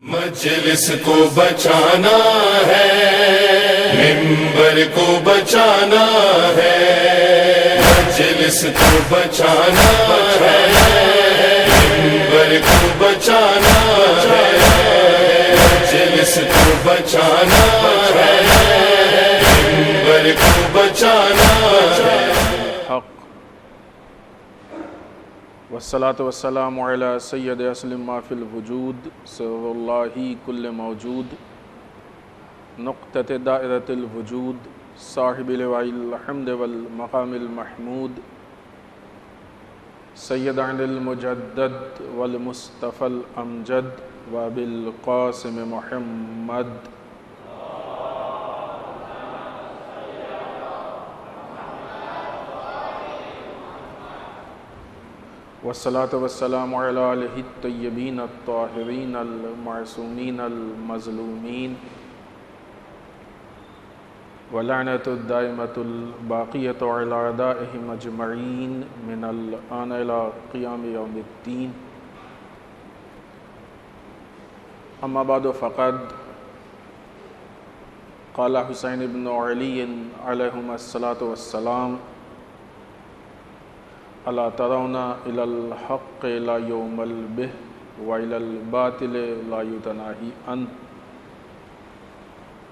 مجلس کو بچانا ہے، منبر کو بچانا ہے، مجلس کو بچانا ہے، منبر کو بچانا ہے، مجلس کو بچانا ہے، منبر کو بچانا ہے۔ والصلاة والسلام على سید اسلم ما فی الوجود سر اللہ کل موجود نقطۃ دائرۃ الوجود صاحب لواء الحمد والمقام المحمود سید عین المجدد والمصطفى الامجد وبالقاسم محمد۔ والصلاة والسلام علی آلہ الطیبین الطاہرین المعصومین المظلومین ولعنۃ الدائمۃ الباقیۃ علی اعدائہم اجمعین من الآن الی قیام یوم الدین۔ اما بعد فقد قال حسین بن علی علیہما الصلاۃ والسلام الا ترون الی الحق لا یعمل بہ والی الباطل لا یتناہی عنہ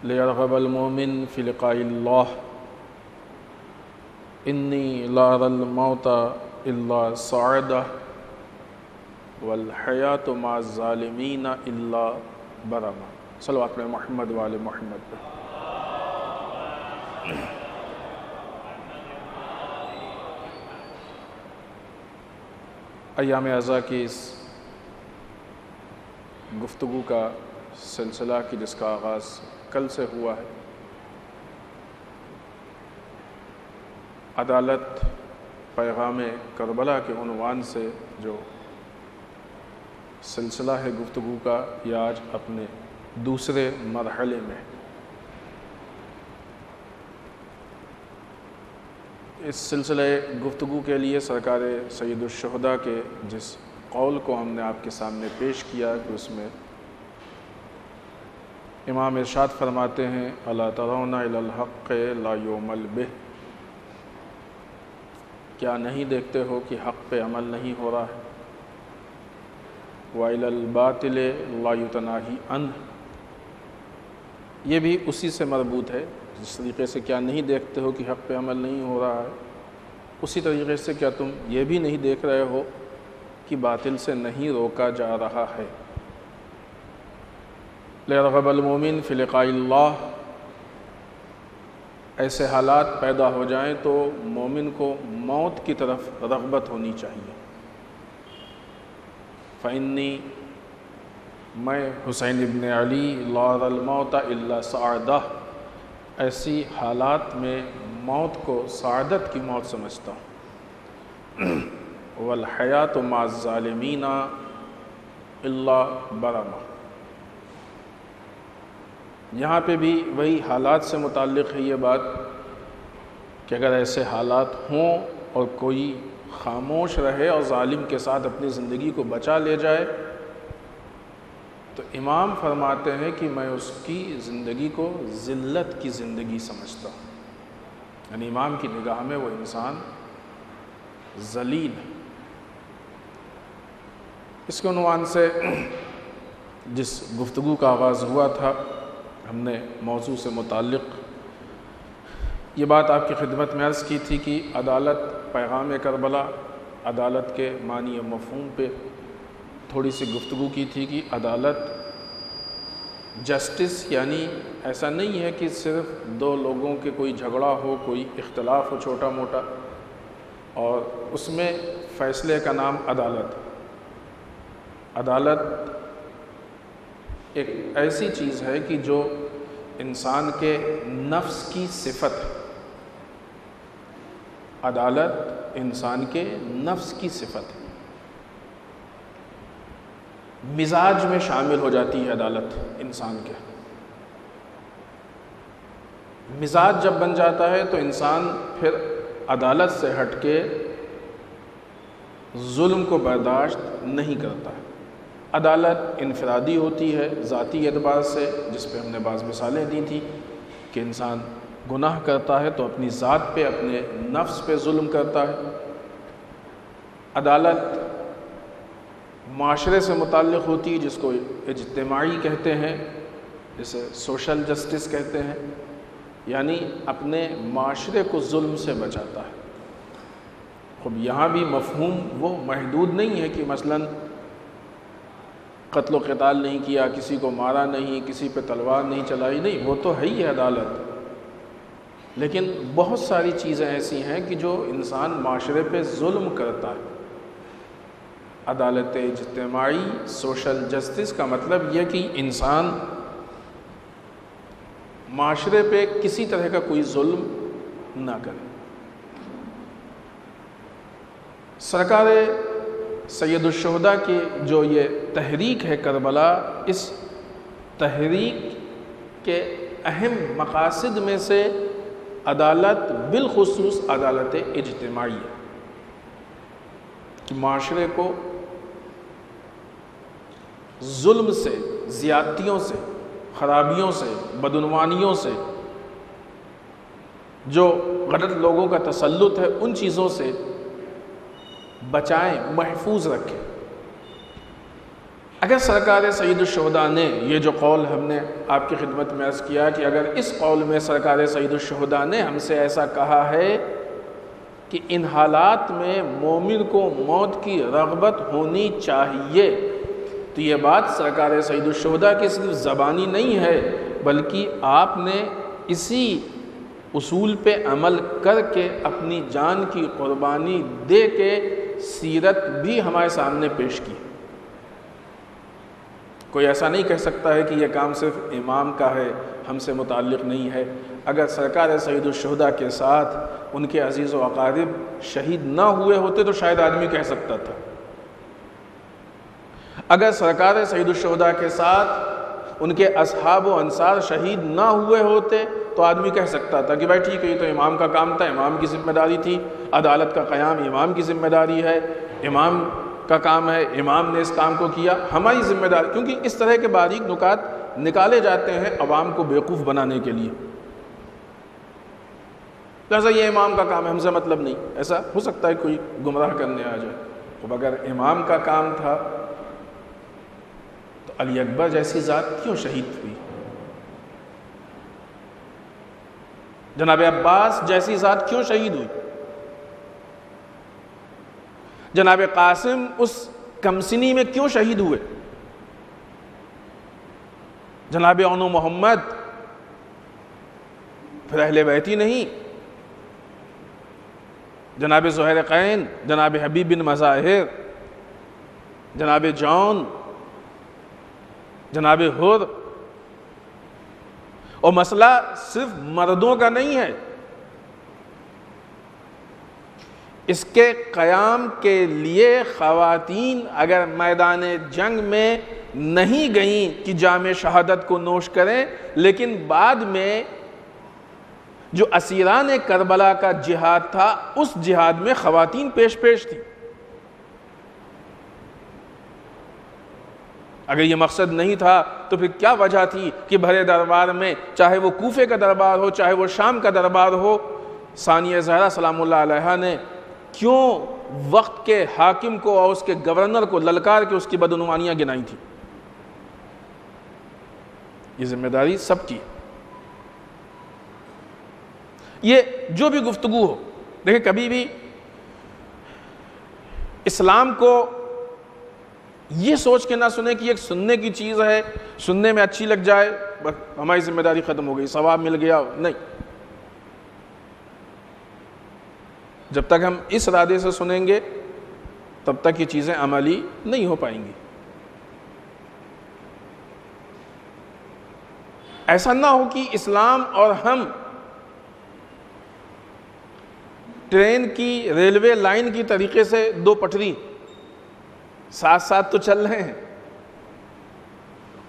لیرغب المؤمن فی لقاء اللہ انی لا اری الموت الا صعدہ والحیاۃ مع الظالمین الا برمہ۔ صلوات محمد وآل محمد۔ ایام اعزا کی اس گفتگو کا سلسلہ کی جس کا آغاز کل سے ہوا ہے، عدالت پیغام کربلا کے عنوان سے جو سلسلہ ہے گفتگو کا، یہ آج اپنے دوسرے مرحلے میں۔ اس سلسلے گفتگو کے لیے سرکار سید الشہداء کے جس قول کو ہم نے آپ کے سامنے پیش کیا کہ اس میں امام ارشاد فرماتے ہیں الا ترون الی الحق لا یعمل بہ، کیا نہیں دیکھتے ہو کہ حق پہ عمل نہیں ہو رہا ہے، وَإِلَى الْبَاطِلِ لَا يُتَنَاهِي عَنْهُ، یہ بھی اسی سے مربوط ہے۔ جس طریقے سے کیا نہیں دیکھتے ہو کہ حق پہ عمل نہیں ہو رہا ہے، اسی طریقے سے کیا تم یہ بھی نہیں دیکھ رہے ہو کہ باطل سے نہیں روکا جا رہا ہے۔ لِيَرْغَبَ الْمُؤْمِنُ فِي لِقَاءِ اللَّهِ، ایسے حالات پیدا ہو جائیں تو مومن کو موت کی طرف رغبت ہونی چاہیے۔ فَإِنِّي، میں حسین ابن علی لا اری الموت الا سعدہ، ایسی حالات میں موت کو سعادت کی موت سمجھتا ہوں۔ والحیاۃ مع الظالمین الا برمہ، یہاں پہ بھی وہی حالات سے متعلق ہے یہ بات کہ اگر ایسے حالات ہوں اور کوئی خاموش رہے اور ظالم کے ساتھ اپنی زندگی کو بچا لے جائے تو امام فرماتے ہیں کہ میں اس کی زندگی کو ذلت کی زندگی سمجھتا ہوں، یعنی امام کی نگاہ میں وہ انسان ذلیل ہے۔ اس کے عنوان سے جس گفتگو کا آغاز ہوا تھا، ہم نے موضوع سے متعلق یہ بات آپ کی خدمت میں عرض کی تھی کہ عدالت پیغام کربلا، عدالت کے معنی و مفہوم پہ تھوڑی سی گفتگو کی تھی کہ عدالت جسٹس یعنی ایسا نہیں ہے کہ صرف دو لوگوں کے کوئی جھگڑا ہو، کوئی اختلاف ہو چھوٹا موٹا اور اس میں فیصلے کا نام عدالت۔ عدالت ایک ایسی چیز ہے کہ جو انسان کے نفس کی صفت ہے۔ عدالت انسان کے نفس کی صفت ہے، مزاج میں شامل ہو جاتی ہے عدالت انسان کے۔ مزاج جب بن جاتا ہے تو انسان پھر عدالت سے ہٹ کے ظلم کو برداشت نہیں کرتا ہے۔ عدالت انفرادی ہوتی ہے ذاتی اعتبار سے، جس پہ ہم نے بعض مثالیں دی تھیں کہ انسان گناہ کرتا ہے تو اپنی ذات پہ، اپنے نفس پہ ظلم کرتا ہے۔ عدالت معاشرے سے متعلق ہوتی ہے، جس کو اجتماعی کہتے ہیں، جسے سوشل جسٹس کہتے ہیں، یعنی اپنے معاشرے کو ظلم سے بچاتا ہے۔ خب یہاں بھی مفہوم وہ محدود نہیں ہے کہ مثلاً قتل و قتال نہیں کیا، کسی کو مارا نہیں، کسی پہ تلوار نہیں چلائی، نہیں، وہ تو ہے ہی عدالت، لیکن بہت ساری چیزیں ایسی ہیں کہ جو انسان معاشرے پہ ظلم کرتا ہے۔ عدالت اجتماعی، سوشل جسٹس کا مطلب یہ کہ انسان معاشرے پہ کسی طرح کا کوئی ظلم نہ کرے۔ سرکار سید الشہداء کی جو یہ تحریک ہے کربلا، اس تحریک کے اہم مقاصد میں سے عدالت بالخصوص عدالت اجتماعی ہے کہ معاشرے کو ظلم سے، زیادتیوں سے، خرابیوں سے، بدعنوانیوں سے، جو غلط لوگوں کا تسلط ہے، ان چیزوں سے بچائیں، محفوظ رکھیں۔ اگر سرکار سید الشہداء نے یہ جو قول ہم نے آپ کی خدمت میں عرض کیا کہ اگر اس قول میں سرکار سید الشہداء نے ہم سے ایسا کہا ہے کہ ان حالات میں مومن کو موت کی رغبت ہونی چاہیے، تو یہ بات سرکار سید الشہداء کی صرف زبانی نہیں ہے، بلکہ آپ نے اسی اصول پہ عمل کر کے اپنی جان کی قربانی دے کے سیرت بھی ہمارے سامنے پیش کی۔ کوئی ایسا نہیں کہہ سکتا ہے کہ یہ کام صرف امام کا ہے، ہم سے متعلق نہیں ہے۔ اگر سرکار سید الشہداء کے ساتھ ان کے عزیز و اقارب شہید نہ ہوئے ہوتے تو شاید آدمی کہہ سکتا تھا۔ اگر سرکار سید الشہداء کے ساتھ ان کے اصحاب و انصار شہید نہ ہوئے ہوتے تو آدمی کہہ سکتا تھا کہ بھائی ٹھیک ہے، یہ تو امام کا کام تھا، امام کی ذمہ داری تھی، عدالت کا قیام امام کی ذمہ داری ہے، امام کا کام ہے، امام نے اس کام کو کیا، ہماری ذمہ داری، کیونکہ اس طرح کے باریک نکات نکالے جاتے ہیں عوام کو بیوقوف بنانے کے لیے۔ لہٰذا یہ امام کا کام ہے، ہم سے مطلب نہیں، ایسا ہو سکتا ہے کوئی گمراہ کرنے آ جائے۔ اب اگر امام کا کام تھا تو علی اکبر جیسی ذات کیوں شہید ہوئی؟ جناب عباس جیسی ذات کیوں شہید ہوئی؟ جناب قاسم اس کمسنی میں کیوں شہید ہوئے؟ جناب اونو محمد پھر اہل بیتی نہیں؟ جناب زہیر قین، جناب حبیب بن مظاہر، جناب جون، جناب حر، اور مسئلہ صرف مردوں کا نہیں ہے، اس کے قیام کے لیے خواتین اگر میدان جنگ میں نہیں گئیں کہ جام شہادت کو نوش کریں، لیکن بعد میں جو اسیران کربلا کا جہاد تھا اس جہاد میں خواتین پیش تھی۔ اگر یہ مقصد نہیں تھا تو پھر کیا وجہ تھی کہ بھرے دربار میں، چاہے وہ کوفے کا دربار ہو، چاہے وہ شام کا دربار ہو، ثانیہ زہرا سلام اللہ علیہا نے کیوں وقت کے حاکم کو اور اس کے گورنر کو للکار کے اس کی بدعنوانیاں گنائی تھی؟ یہ ذمہ داری سب کی۔ یہ جو بھی گفتگو ہو، دیکھیں کبھی بھی اسلام کو یہ سوچ کے نہ سنیں کہ ایک سننے کی چیز ہے، سننے میں اچھی لگ جائے بس ہماری ذمہ داری ختم ہو گئی، ثواب مل گیا، نہیں۔ جب تک ہم اس ارادے سے سنیں گے تب تک یہ چیزیں عملی نہیں ہو پائیں گی۔ ایسا نہ ہو کہ اسلام اور ہم ٹرین کی، ریلوے لائن کی طریقے سے دو پٹری ساتھ ساتھ تو چل رہے ہیں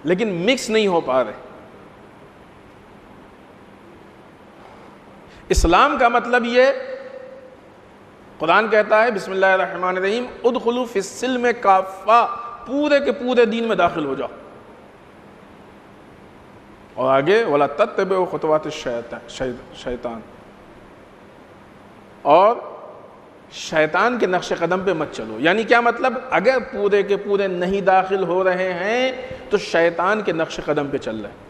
لیکن مکس نہیں ہو پا رہے۔ اسلام کا مطلب یہ، قرآن کہتا ہے بسم اللہ الرحمن الرحیم ادخلوا فی السلم کافہ، پورے کے پورے دین میں داخل ہو جاؤ. اور آگے وَلَا تَتَّبِعُوا خُطُوَاتِ الشَّیطان، اور شیطان کے نقش قدم پہ مت چلو. یعنی کیا مطلب؟ اگر پورے کے پورے نہیں داخل ہو رہے ہیں تو شیطان کے نقش قدم پہ چل رہے ہیں.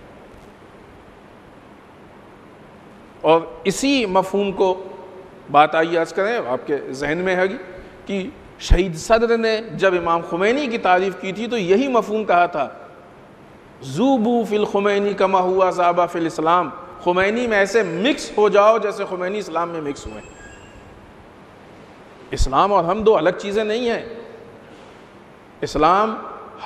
اور اسی مفہوم کو بات آئیے عرض کریں، آپ کے ذہن میں ہے کہ شہید صدر نے جب امام خمینی کی تعریف کی تھی تو یہی مفہوم کہا تھا، ذوبوا فی الخمینی کما ہوا ذابا فی الاسلام. خمینی میں ایسے مکس ہو جاؤ جیسے خمینی اسلام میں مکس ہوئے. اسلام اور ہم دو الگ چیزیں نہیں ہیں. اسلام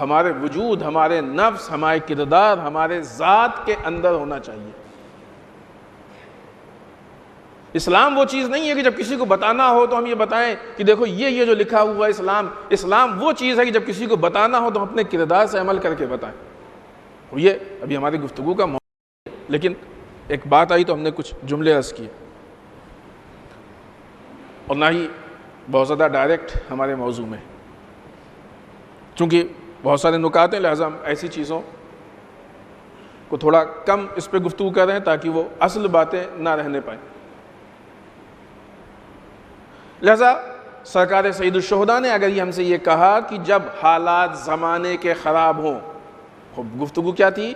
ہمارے وجود، ہمارے نفس، ہمارے کردار، ہمارے ذات کے اندر ہونا چاہیے. اسلام وہ چیز نہیں ہے کہ جب کسی کو بتانا ہو تو ہم یہ بتائیں کہ دیکھو یہ جو لکھا ہوا ہے اسلام. اسلام وہ چیز ہے کہ جب کسی کو بتانا ہو تو ہم اپنے کردار سے عمل کر کے بتائیں. یہ ابھی ہماری گفتگو کا موضوع ہے، لیکن ایک بات آئی تو ہم نے کچھ جملے عرض کیے اور نہ ہی بہت زیادہ ڈائریکٹ ہمارے موضوع میں، چونکہ بہت سارے نکات ہیں لہٰذا ہم ایسی چیزوں کو تھوڑا کم اس پہ گفتگو کر رہے ہیں تاکہ وہ اصل باتیں نہ رہنے پائیں. لہذا سرکار سید الشہداء نے اگر یہ ہم سے یہ کہا کہ جب حالات زمانے کے خراب ہوں، گفتگو کیا تھی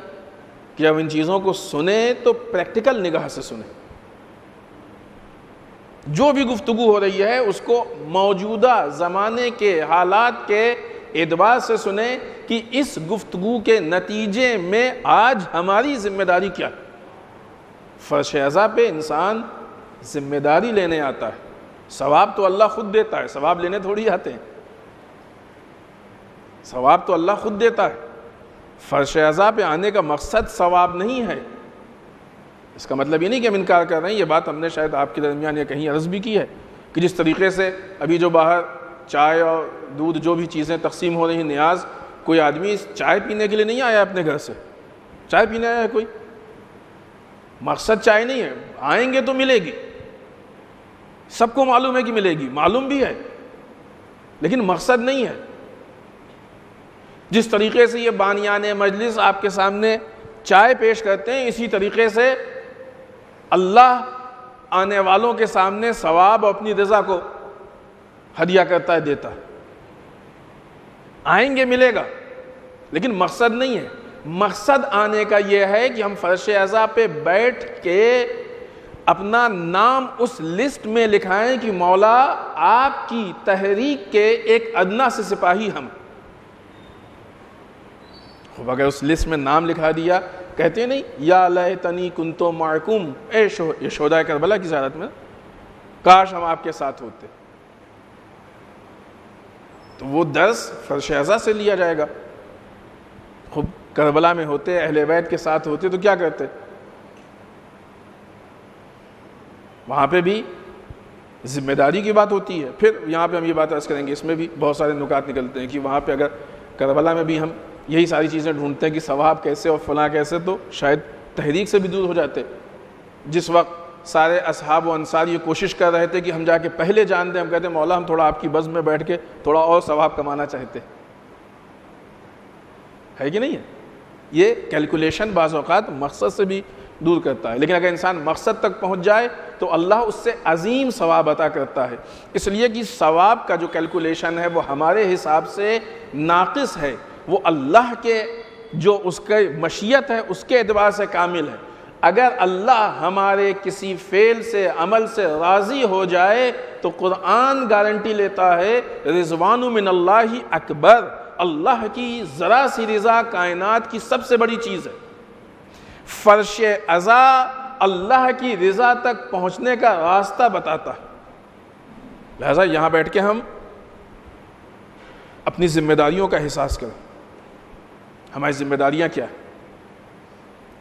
کہ جب ان چیزوں کو سنیں تو پریکٹیکل نگاہ سے سنیں. جو بھی گفتگو ہو رہی ہے اس کو موجودہ زمانے کے حالات کے اعتبار سے سنیں کہ اس گفتگو کے نتیجے میں آج ہماری ذمہ داری کیا ہے. فرش ازا پہ انسان ذمہ داری لینے آتا ہے. ثواب تو اللہ خود دیتا ہے، ثواب لینے تھوڑی آتے ہیں. ثواب تو اللہ خود دیتا ہے. فرش ازا پہ آنے کا مقصد ثواب نہیں ہے. اس کا مطلب یہ نہیں کہ ہم انکار کر رہے ہیں. یہ بات ہم نے شاید آپ کے درمیان یا کہیں عرض بھی کی ہے کہ جس طریقے سے ابھی جو باہر چائے اور دودھ جو بھی چیزیں تقسیم ہو رہی ہیں نیاز، کوئی آدمی چائے پینے کے لیے نہیں آیا اپنے گھر سے، چائے پینے آیا ہے کوئی. مقصد چائے نہیں ہے. آئیں گے تو ملے گی، سب کو معلوم ہے کہ ملے گی، معلوم بھی ہے، لیکن مقصد نہیں ہے. جس طریقے سے یہ بانیان مجلس آپ کے سامنے چائے پیش کرتے ہیں، اسی طریقے سے اللہ آنے والوں کے سامنے ثواب اور اپنی رضا کو ہدیہ کرتا ہے، دیتا ہے. آئیں گے ملے گا، لیکن مقصد نہیں ہے. مقصد آنے کا یہ ہے کہ ہم فرش ازا پہ بیٹھ کے اپنا نام اس لسٹ میں لکھائیں کہ مولا آپ کی تحریک کے ایک ادنا سے سپاہی ہم. خوب اگر اس لسٹ میں نام لکھا دیا، کہتے نہیں یا لیتنی کنتو معکم، اے شہدائے کربلا کی زیارت میں کاش ہم آپ کے ساتھ ہوتے. تو وہ درس فرش ازا سے لیا جائے گا. خوب کربلا میں ہوتے، اہل بیت کے ساتھ ہوتے تو کیا کرتے؟ وہاں پہ بھی ذمہ داری کی بات ہوتی ہے. پھر یہاں پہ ہم یہ بات عرض کریں گے، اس میں بھی بہت سارے نکات نکلتے ہیں کہ وہاں پہ اگر کربلا میں بھی ہم یہی ساری چیزیں ڈھونڈتے ہیں کہ ثواب کیسے اور فلاں کیسے، تو شاید تحریک سے بھی دور ہو جاتے. جس وقت سارے اصحاب و انصار یہ کوشش کر رہے تھے کہ ہم جا کے پہلے جان دیں، ہم کہتے ہیں مولا ہم تھوڑا آپ کی بزم میں بیٹھ کے تھوڑا اور ثواب کمانا چاہتے. ہے کہ نہیں ہے؟ یہ کیلکولیشن بعض اوقات مقصد سے بھی دور کرتا ہے. لیکن اگر انسان مقصد تک پہنچ جائے تو اللہ اس سے عظیم ثواب عطا کرتا ہے. اس لیے کہ ثواب کا جو کیلکولیشن ہے وہ ہمارے حساب سے ناقص ہے، وہ اللہ کے جو اس کی مشیت ہے اس کے اعتبار سے کامل ہے. اگر اللہ ہمارے کسی فعل سے، عمل سے راضی ہو جائے تو قرآن گارنٹی لیتا ہے رضوان من اللہ اکبر، اللہ کی ذرا سی رضا کائنات کی سب سے بڑی چیز ہے. فرش ازا اللہ کی رضا تک پہنچنے کا راستہ بتاتا ہے. لہذا یہاں بیٹھ کے ہم اپنی ذمہ داریوں کا احساس کریں. ہماری ذمہ داریاں کیا ہیں؟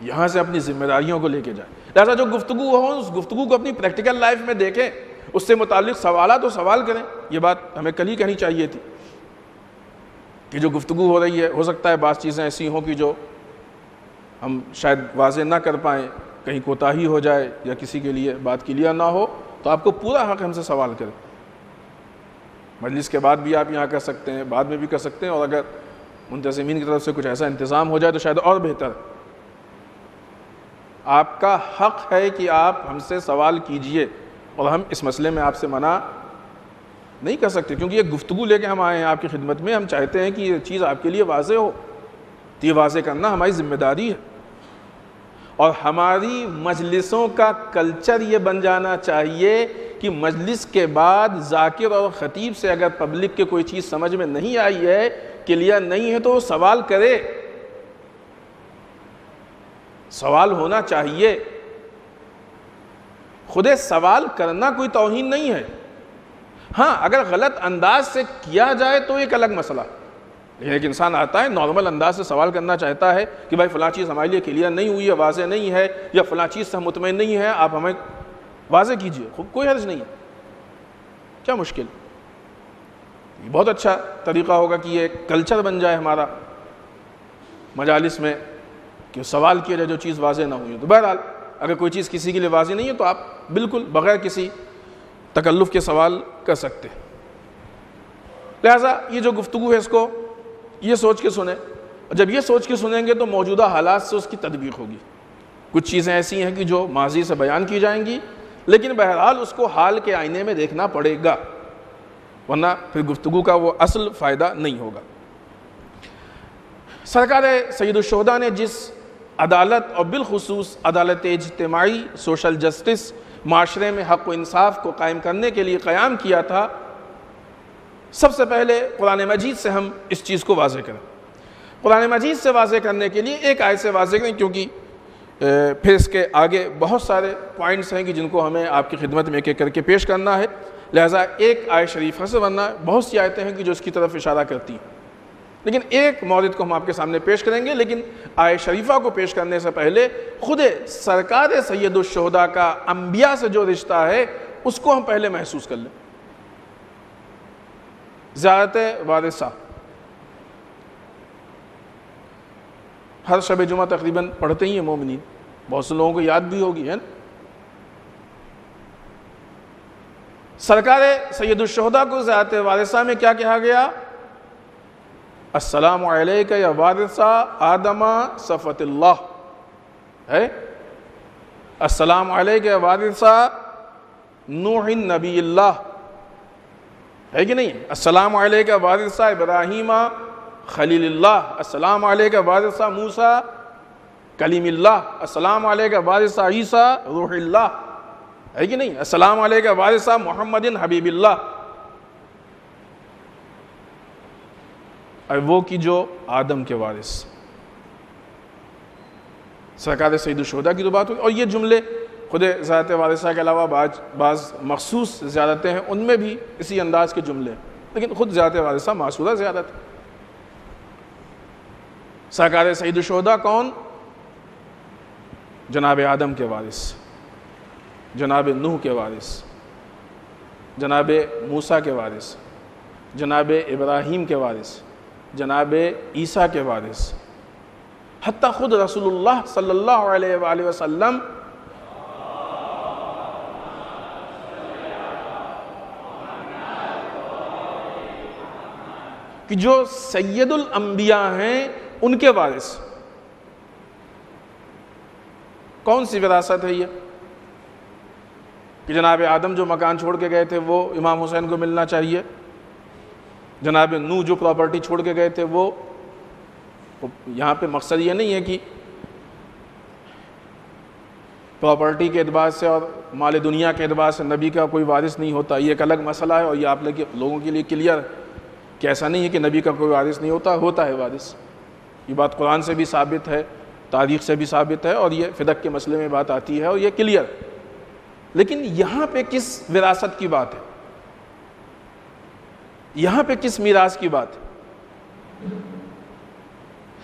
یہاں سے اپنی ذمہ داریوں کو لے کے جائیں. لہذا جو گفتگو ہو اس گفتگو کو اپنی پریکٹیکل لائف میں دیکھیں، اس سے متعلق سوالات و سوال کریں. یہ بات ہمیں کل ہی کہنی چاہیے تھی کہ جو گفتگو ہو رہی ہے ہو سکتا ہے بعض چیزیں ایسی ہوں کہ جو ہم شاید واضح نہ کر پائیں، کہیں کوتاہی ہو جائے یا کسی کے لیے بات کلیئر نہ ہو، تو آپ کو پورا حق ہم سے سوال کریں. مجلس کے بعد بھی آپ یہاں کر سکتے ہیں، بعد میں بھی کر سکتے ہیں، اور اگر منتظمین کی طرف سے کچھ ایسا انتظام ہو جائے تو شاید اور بہتر. آپ کا حق ہے کہ آپ ہم سے سوال کیجئے، اور ہم اس مسئلے میں آپ سے منع نہیں کر سکتے، کیونکہ یہ گفتگو لے کے ہم آئے ہیں آپ کی خدمت میں. ہم چاہتے ہیں کہ یہ چیز آپ کے لیے واضح ہو، تو یہ واضح کرنا ہماری ذمہ داری ہے. اور ہماری مجلسوں کا کلچر یہ بن جانا چاہیے کہ مجلس کے بعد ذاکر اور خطیب سے اگر پبلک کے کوئی چیز سمجھ میں نہیں آئی ہے، کلیئر نہیں ہے، تو وہ سوال کرے. سوال ہونا چاہیے. خود سوال کرنا کوئی توہین نہیں ہے. ہاں اگر غلط انداز سے کیا جائے تو ایک الگ مسئلہ. لیکن ایک انسان آتا ہے نارمل انداز سے سوال کرنا چاہتا ہے کہ بھائی فلاں چیز ہمارے لیے کلیئر نہیں ہوئی ہے، واضح نہیں ہے، یا فلاں چیز سے ہم مطمئن نہیں ہے، آپ ہمیں واضح کیجئے. کوئی حرج نہیں ہے، کیا مشکل. یہ بہت اچھا طریقہ ہوگا کہ یہ کلچر بن جائے ہمارا مجالس میں کہ سوال کیا جائے جو چیز واضح نہ ہوئی. تو بہرحال اگر کوئی چیز کسی کے لیے واضح نہیں ہے تو آپ بالکل بغیر کسی تکلف کے سوال کر سکتے. لہٰذا یہ جو گفتگو ہے اس کو یہ سوچ کے سنیں، اور جب یہ سوچ کے سنیں گے تو موجودہ حالات سے اس کی تطبیق ہوگی. کچھ چیزیں ایسی ہیں کہ جو ماضی سے بیان کی جائیں گی، لیکن بہرحال اس کو حال کے آئینے میں دیکھنا پڑے گا، ورنہ پھر گفتگو کا وہ اصل فائدہ نہیں ہوگا. سرکار سید الشہداء نے جس عدالت اور بالخصوص عدالت اجتماعی، سوشل جسٹس، معاشرے میں حق و انصاف کو قائم کرنے کے لیے قیام کیا تھا، سب سے پہلے قرآن مجید سے ہم اس چیز کو واضح کریں. قرآن مجید سے واضح کرنے کے لیے ایک آیت سے واضح کریں، کیونکہ پھر اس کے آگے بہت سارے پوائنٹس ہیں کہ جن کو ہمیں آپ کی خدمت میں ایک ایک کر کے پیش کرنا ہے. لہٰذا ایک آیت شریفہ سے، ورنہ بہت سی آیتیں ہیں کہ جو اس کی طرف اشارہ کرتی ہیں، لیکن ایک مورد کو ہم آپ کے سامنے پیش کریں گے. لیکن آیت شریفہ کو پیش کرنے سے پہلے خود سرکار سید الشہداء کا انبیاء سے جو رشتہ ہے اس کو ہم پہلے محسوس کر لیں. زیارت وارثہ ہر شب جمعہ تقریباً پڑھتے ہی ہیں مومنین، بہت سے لوگوں کو یاد بھی ہوگی ہے نا. سرکار سید الشہداء کو زیارت وارثہ میں کیا کہا گیا؟ السلام علیکہ یا وارثہ آدم صفوۃ اللہ ہے. السلام علیکہ یا وارثہ نوح نبی اللہ ہے کہ نہیں؟ السلام علیکہ وارثہ ابراہیم خلیل اللہ. السلام علیکہ وارثہ موسیٰ کلیم اللہ. السلام علیکہ وارثہ عیسیٰ روح اللہ ہے کہ نہیں؟ السلام علیکہ وارثہ محمد حبیب اللہ. اور وہ کی جو آدم کے وارث سرکار سید الشہداء کی تو بات ہوئی. اور یہ جملے خود زیارت وارثہ کے علاوہ بعض مخصوص زیارتیں ہیں ان میں بھی اسی انداز کے جملے ہیں، لیکن خود زیارت وارثہ معصورہ زیارت ہے. سرکار سید الشہداء کون؟ جناب آدم کے وارث، جناب نوح کے وارث، جناب موسیٰ کے وارث، جناب ابراہیم کے وارث، جناب عیسیٰ کے وارث، حتیٰ خود رسول اللہ صلی اللہ علیہ وآلہ وسلم کہ جو سید الانبیاء ہیں ان کے وارث. کون سی وراثت ہے یہ کہ جناب آدم جو مکان چھوڑ کے گئے تھے وہ امام حسین کو ملنا چاہیے، جناب نوح جو پراپرٹی چھوڑ کے گئے تھے وہ یہاں پہ مقصد یہ نہیں ہے کہ پراپرٹی کے اعتبار سے اور مال دنیا کے اعتبار سے نبی کا کوئی وارث نہیں ہوتا. یہ ایک الگ مسئلہ ہے اور یہ آپ لوگوں کے لیے کلیئر ہے کہ ایسا نہیں ہے کہ نبی کا کوئی وارث نہیں ہوتا ہے وارث. یہ بات قرآن سے بھی ثابت ہے، تاریخ سے بھی ثابت ہے، اور یہ فدق کے مسئلے میں بات آتی ہے اور یہ کلیئر. لیکن یہاں پہ کس وراثت کی بات ہے؟ یہاں پہ کس میراث کی بات ہے؟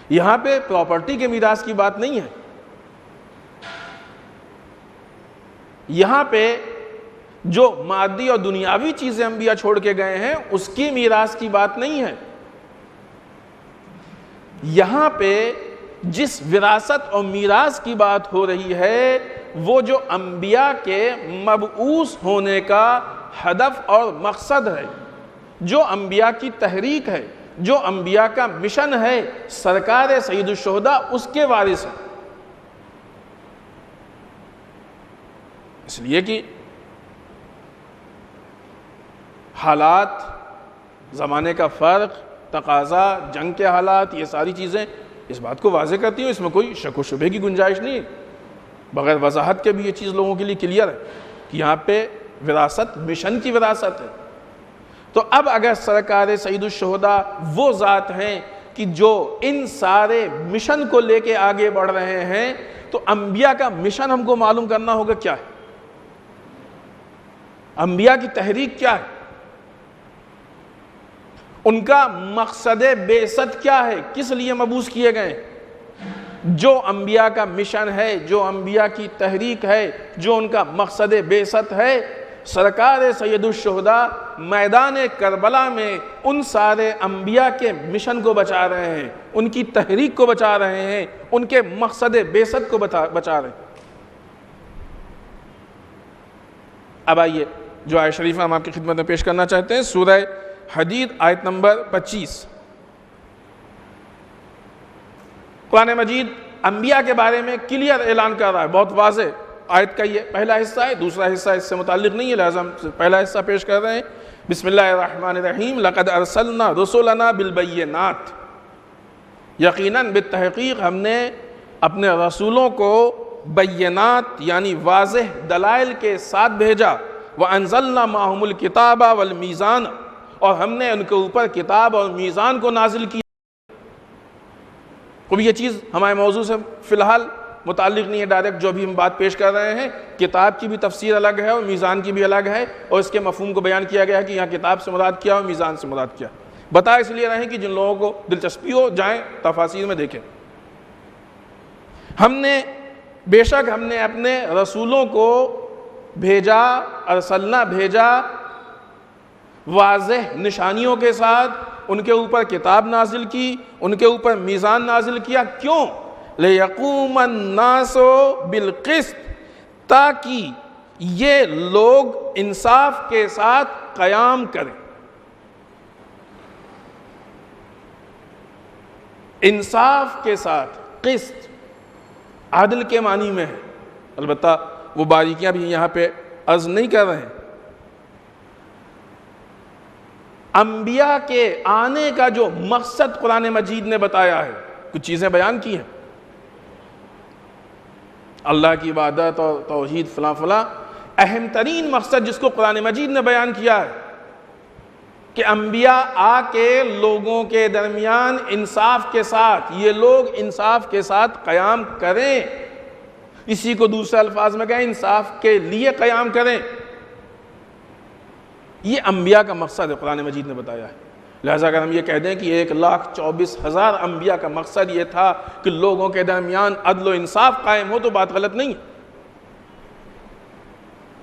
یہاں پہ پراپرٹی کے میراث کی بات نہیں ہے. یہاں پہ جو مادی اور دنیاوی چیزیں انبیاء چھوڑ کے گئے ہیں اس کی میراث کی بات نہیں ہے. یہاں پہ جس وراثت اور میراث کی بات ہو رہی ہے وہ جو انبیاء کے مبعوث ہونے کا ہدف اور مقصد ہے، جو انبیاء کی تحریک ہے، جو انبیاء کا مشن ہے سرکار سید الشہداء اس کے وارث ہیں، اس لیے کہ حالات، زمانے کا فرق، تقاضا، جنگ کے حالات، یہ ساری چیزیں اس بات کو واضح کرتی ہیں، اس میں کوئی شک و شبہ کی گنجائش نہیں ہے۔ بغیر وضاحت کے بھی یہ چیز لوگوں کے لیے کلیئر ہے کہ یہاں پہ وراثت مشن کی وراثت ہے۔ تو اب اگر سرکار سید الشہداء وہ ذات ہیں کہ جو ان سارے مشن کو لے کے آگے بڑھ رہے ہیں، تو انبیاء کا مشن ہم کو معلوم کرنا ہوگا کیا ہے، انبیاء کی تحریک کیا ہے، ان کا مقصد بعثت کیا ہے، کس لیے مبعوث کیے گئے۔ جو انبیاء کا مشن ہے، جو انبیاء کی تحریک ہے، جو ان کا مقصد بعثت ہے، سرکار سید الشہداء میدان کربلا میں ان سارے انبیاء کے مشن کو بچا رہے ہیں، ان کی تحریک کو بچا رہے ہیں، ان کے مقصد بعثت کو بچا رہے ہیں۔ اب آئیے جو آیت شریفہ ہم آپ کی خدمت میں پیش کرنا چاہتے ہیں، سورہ حدید آیت نمبر 25۔ قرآن مجید انبیاء کے بارے میں کلیئر اعلان کر رہا ہے، بہت واضح۔ آیت کا یہ پہلا حصہ ہے، دوسرا حصہ اس سے متعلق نہیں ہے، لہذا ہم پہلا حصہ پیش کر رہے ہیں۔ بسم اللہ الرحمن الرحیم، لقد ارسلنا رسلنا بالبینات، یقیناً بالتحقیق ہم نے اپنے رسولوں کو بینات یعنی واضح دلائل کے ساتھ بھیجا، وانزلنا معہم الکتاب والمیزان، اور ہم نے ان کے اوپر کتاب اور میزان کو نازل کیا۔ اب یہ چیز ہمارے موضوع سے فی الحال متعلق نہیں ہے ڈائریکٹ، جو بھی ہم بات پیش کر رہے ہیں، کتاب کی بھی تفسیر الگ ہے اور میزان کی بھی الگ ہے، اور اس کے مفہوم کو بیان کیا گیا ہے کہ یہاں کتاب سے مراد کیا اور میزان سے مراد کیا۔ بتا اس لیے رہے کہ جن لوگوں کو دلچسپی ہو جائیں تفاسیر میں دیکھیں۔ بے شک ہم نے اپنے رسولوں کو بھیجا، ارسلنا بھیجا واضح نشانیوں کے ساتھ، ان کے اوپر کتاب نازل کی، ان کے اوپر میزان نازل کیا۔ کیوں؟ لِيَقُومَ النَّاسُ بِالْقِسْطِ، تاکہ یہ لوگ انصاف کے ساتھ قیام کریں۔ انصاف کے ساتھ، قسط عدل کے معنی میں ہے، البتہ وہ باریکیاں بھی یہاں پہ عرض نہیں کر رہے ہیں۔ انبیاء کے آنے کا جو مقصد قرآن مجید نے بتایا ہے، کچھ چیزیں بیان کی ہیں، اللہ کی عبادت اور توحید فلاں فلاں، اہم ترین مقصد جس کو قرآن مجید نے بیان کیا ہے کہ انبیاء آ کے لوگوں کے درمیان انصاف کے ساتھ، یہ لوگ انصاف کے ساتھ قیام کریں، اسی کو دوسرے الفاظ میں کہیں انصاف کے لیے قیام کریں۔ یہ انبیاء کا مقصد ہے، قرآن مجید نے بتایا ہے۔ لہذا اگر ہم یہ کہہ دیں کہ 1,24,000 انبیاء کا مقصد یہ تھا کہ لوگوں کے درمیان عدل و انصاف قائم ہو، تو بات غلط نہیں ہے،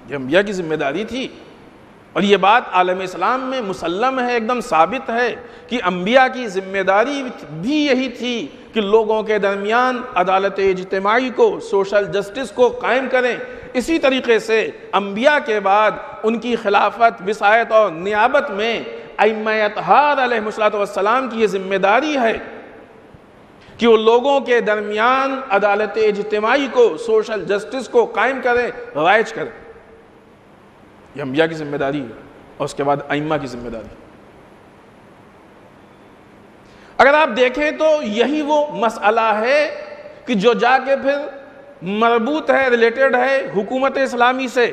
یہ انبیاء کی ذمہ داری تھی، اور یہ بات عالم اسلام میں مسلم ہے، ایک دم ثابت ہے کہ انبیاء کی ذمہ داری بھی یہی تھی کہ لوگوں کے درمیان عدالت اجتماعی کو، سوشل جسٹس کو قائم کریں۔ اسی طریقے سے انبیاء کے بعد ان کی خلافت، وصایت اور نیابت میں ائمہ اطہار علیہم السلام کی یہ ذمہ داری ہے کہ وہ لوگوں کے درمیان عدالت اجتماعی کو، سوشل جسٹس کو قائم کریں، رائج کریں۔ یہ انبیاء کی ذمہ داری ہے، اور اس کے بعد ائمہ کی ذمہ داری۔ اگر آپ دیکھیں تو یہی وہ مسئلہ ہے کہ جو جا کے پھر مربوط ہے، ریلیٹڈ ہے حکومت اسلامی سے،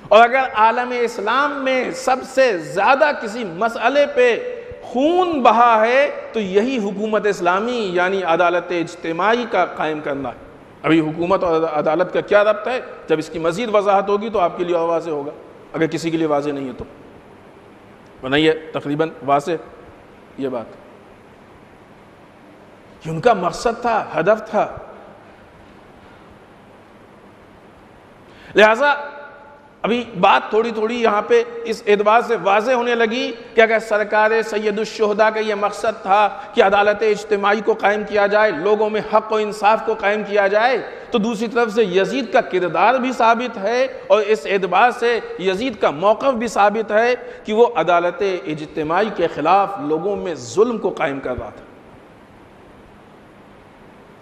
اور اگر عالم اسلام میں سب سے زیادہ کسی مسئلے پہ خون بہا ہے تو یہی حکومت اسلامی یعنی عدالت اجتماعی کا قائم کرنا ہے۔ ابھی حکومت اور عدالت کا کیا ربط ہے، جب اس کی مزید وضاحت ہوگی تو آپ کے لیے اور واضح ہوگا، اگر کسی کے لیے واضح نہیں ہے تو، ورنہ یہ تقریباً واضح یہ بات، یہ ان کا مقصد تھا، ہدف تھا۔ لہذا ابھی بات تھوڑی تھوڑی یہاں پہ اس اعتبار سے واضح ہونے لگی کہ اگر سرکار سید الشہداء کا یہ مقصد تھا کہ عدالت اجتماعی کو قائم کیا جائے، لوگوں میں حق و انصاف کو قائم کیا جائے، تو دوسری طرف سے یزید کا کردار بھی ثابت ہے، اور اس اعتبار سے یزید کا موقف بھی ثابت ہے کہ وہ عدالت اجتماعی کے خلاف لوگوں میں ظلم کو قائم کر رہا تھا۔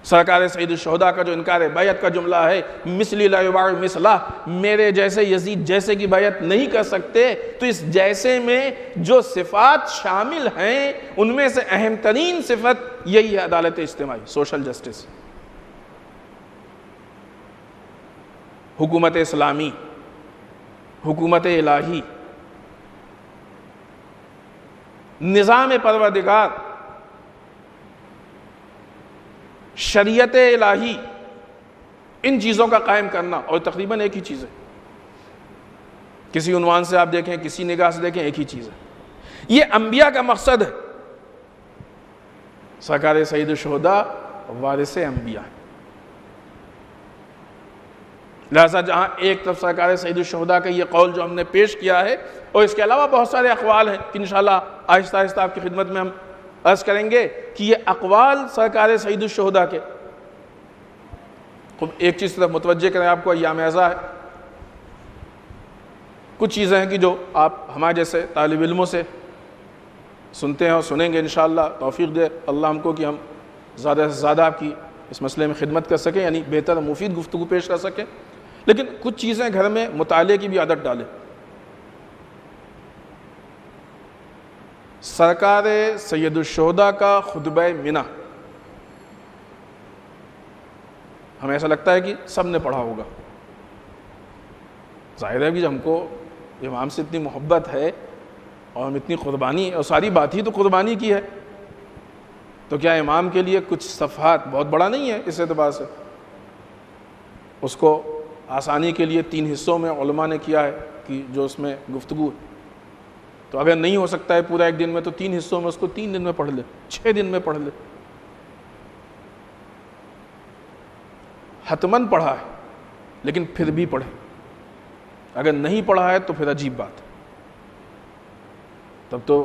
سرکار سید الشہداء کا جو انکار بیعت کا جملہ ہے، مثلی لا یباع مثلہ، میرے جیسے یزید جیسے کی بیعت نہیں کر سکتے، تو اس جیسے میں جو صفات شامل ہیں ان میں سے اہم ترین صفت یہی ہے عدالت اجتماعی، سوشل جسٹس، حکومت اسلامی، حکومت الہی، نظام پروردگار، شریعت الہی، ان چیزوں کا قائم کرنا، اور تقریباً ایک ہی چیز ہے، کسی عنوان سے آپ دیکھیں، کسی نگاہ سے دیکھیں، ایک ہی چیز ہے، یہ انبیاء کا مقصد ہے۔ سرکار سید الشہداء وارث انبیاء، لہذا جہاں ایک طرف سرکار سید الشہداء کا یہ قول جو ہم نے پیش کیا ہے، اور اس کے علاوہ بہت سارے اقوال ہیں کہ انشاءاللہ آہستہ آہستہ آپ کی خدمت میں ہم عرض کریں گے کہ یہ اقوال سرکار سید الشہداء کے، خب ایک چیز طرف متوجہ کریں آپ کو، ایام اعزا ہے، کچھ چیزیں ہیں کہ جو آپ ہمارے جیسے طالب علموں سے سنتے ہیں اور سنیں گے، انشاءاللہ توفیق دے اللہ ہم کو کہ ہم زیادہ سے زیادہ آپ کی اس مسئلے میں خدمت کر سکیں، یعنی بہتر و مفید گفتگو پیش کر سکیں، لیکن کچھ چیزیں گھر میں مطالعے کی بھی عادت ڈالیں۔ سرکار سید الشہداء کا خطبہ منہ، ہمیں ایسا لگتا ہے کہ سب نے پڑھا ہوگا، ظاہر ہے کہ ہم کو امام سے اتنی محبت ہے اور ہم اتنی قربانی، اور ساری بات ہی تو قربانی کی ہے، تو کیا امام کے لیے کچھ صفحات بہت بڑا نہیں ہے؟ اس اعتبار سے اس کو آسانی کے لیے 3 حصوں میں علماء نے کیا ہے کہ جو اس میں گفتگو ہے، تو اگر نہیں ہو سکتا ہے پورا ایک دن میں تو 3 حصوں میں اس کو 3 دن میں پڑھ لے، 6 دن میں پڑھ لے، حتماً پڑھا ہے لیکن پھر بھی پڑھے، اگر نہیں پڑھا ہے تو پھر عجیب بات ہے، تب تو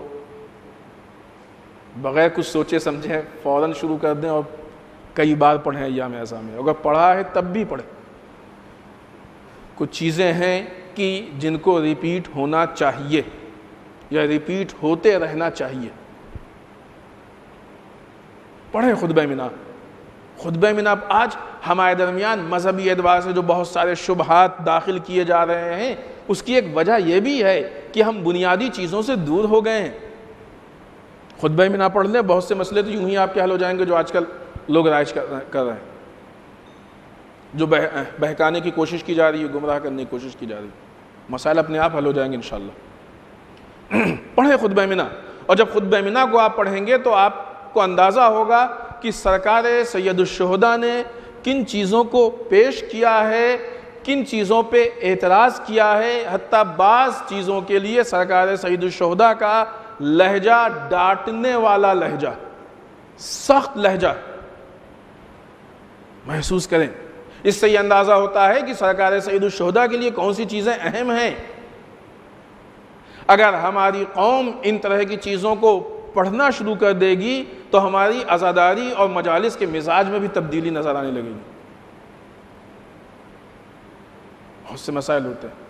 بغیر کچھ سوچے سمجھے فوراً شروع کر دیں اور کئی بار پڑھیں ایام اعزا میں، اگر پڑھا ہے تب بھی پڑھیں۔ کچھ چیزیں ہیں کہ جن کو ریپیٹ ہونا چاہیے یا ریپیٹ ہوتے رہنا چاہیے۔ پڑھیں خطبہ منہ۔ خطبہ منہ آج ہمارے درمیان مذہبی اعتبار سے جو بہت سارے شبہات داخل کیے جا رہے ہیں، اس کی ایک وجہ یہ بھی ہے کہ ہم بنیادی چیزوں سے دور ہو گئے ہیں۔ خطبہ منہ پڑھ لیں، بہت سے مسئلے تو یوں ہی آپ کے حل ہو جائیں گے جو آج کل لوگ رائج کر رہے ہیں، جو بہکانے کی کوشش کی جا رہی ہے، گمراہ کرنے کی کوشش کی جا رہی ہے، مسائل اپنے آپ حل ہو جائیں گے انشاءاللہ۔ پڑھیں خطبہ منہ، اور جب خطبہ منہ کو آپ پڑھیں گے تو آپ کو اندازہ ہوگا کہ سرکار سید الشہداء نے کن چیزوں کو پیش کیا ہے، کن چیزوں پہ اعتراض کیا ہے، حتیٰ بعض چیزوں کے لیے سرکار سید الشہداء کا لہجہ ڈانٹنے والا لہجہ، سخت لہجہ محسوس کریں۔ اس سے یہ اندازہ ہوتا ہے کہ سرکار سید الشہداء کے لیے کون سی چیزیں اہم ہیں۔ اگر ہماری قوم ان طرح کی چیزوں کو پڑھنا شروع کر دے گی تو ہماری عزاداری اور مجالس کے مزاج میں بھی تبدیلی نظر آنے لگے گی۔ بہت سے مسائل ہوتے ہیں،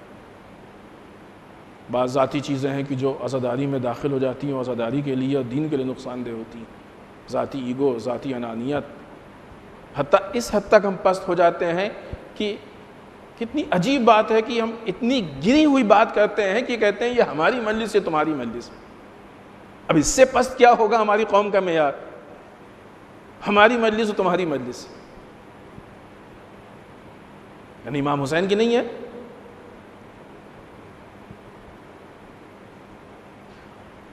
بعض ذاتی چیزیں ہیں کہ جو عزاداری میں داخل ہو جاتی ہیں، عزاداری کے لیے اور دین کے لیے نقصان دہ ہوتی ہیں، ذاتی ایگو، ذاتی انانیت، حتیٰ اس حد تک ہم پست ہو جاتے ہیں کہ کتنی عجیب بات ہے کہ ہم اتنی گری ہوئی بات کرتے ہیں کہ کہتے ہیں یہ ہماری مجلس ہے، تمہاری مجلس ہے۔ اب اس سے پست کیا ہوگا ہماری قوم کا معیار؟ ہماری مجلس اور تمہاری مجلس، یعنی امام حسین کی نہیں ہے؟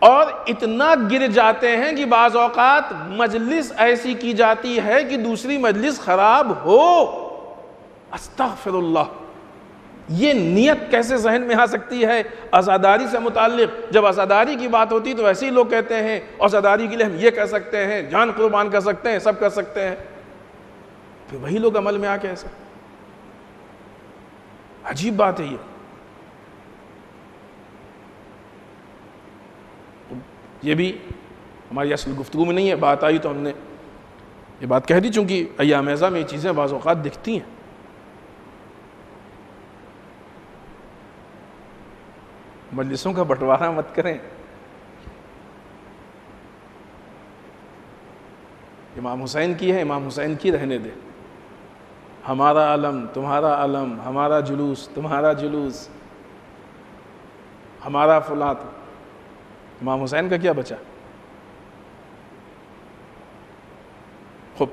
اور اتنا گر جاتے ہیں کہ بعض اوقات مجلس ایسی کی جاتی ہے کہ دوسری مجلس خراب ہو۔ استغفر اللہ، یہ نیت کیسے ذہن میں آ سکتی ہے؟ عزاداری سے متعلق جب عزاداری کی بات ہوتی تو ایسے ہی لوگ کہتے ہیں عزاداری کے لیے ہم یہ کر سکتے ہیں، جان قربان کر سکتے ہیں، سب کر سکتے ہیں، پھر وہی لوگ عمل میں آ کے ایسا، عجیب بات ہے یہ۔ یہ بھی ہماری اصل گفتگو میں نہیں ہے، بات آئی تو ہم نے یہ بات کہہ دی، چونکہ ایام ایزا میں یہ چیزیں بعض اوقات دکھتی ہیں۔ مجلسوں کا بٹوارہ مت کریں۔ امام حسین کی ہے، امام حسین کی رہنے دے۔ ہمارا علم تمہارا علم، ہمارا جلوس تمہارا جلوس، ہمارا فلاں، امام حسین کا کیا بچا؟ خوب،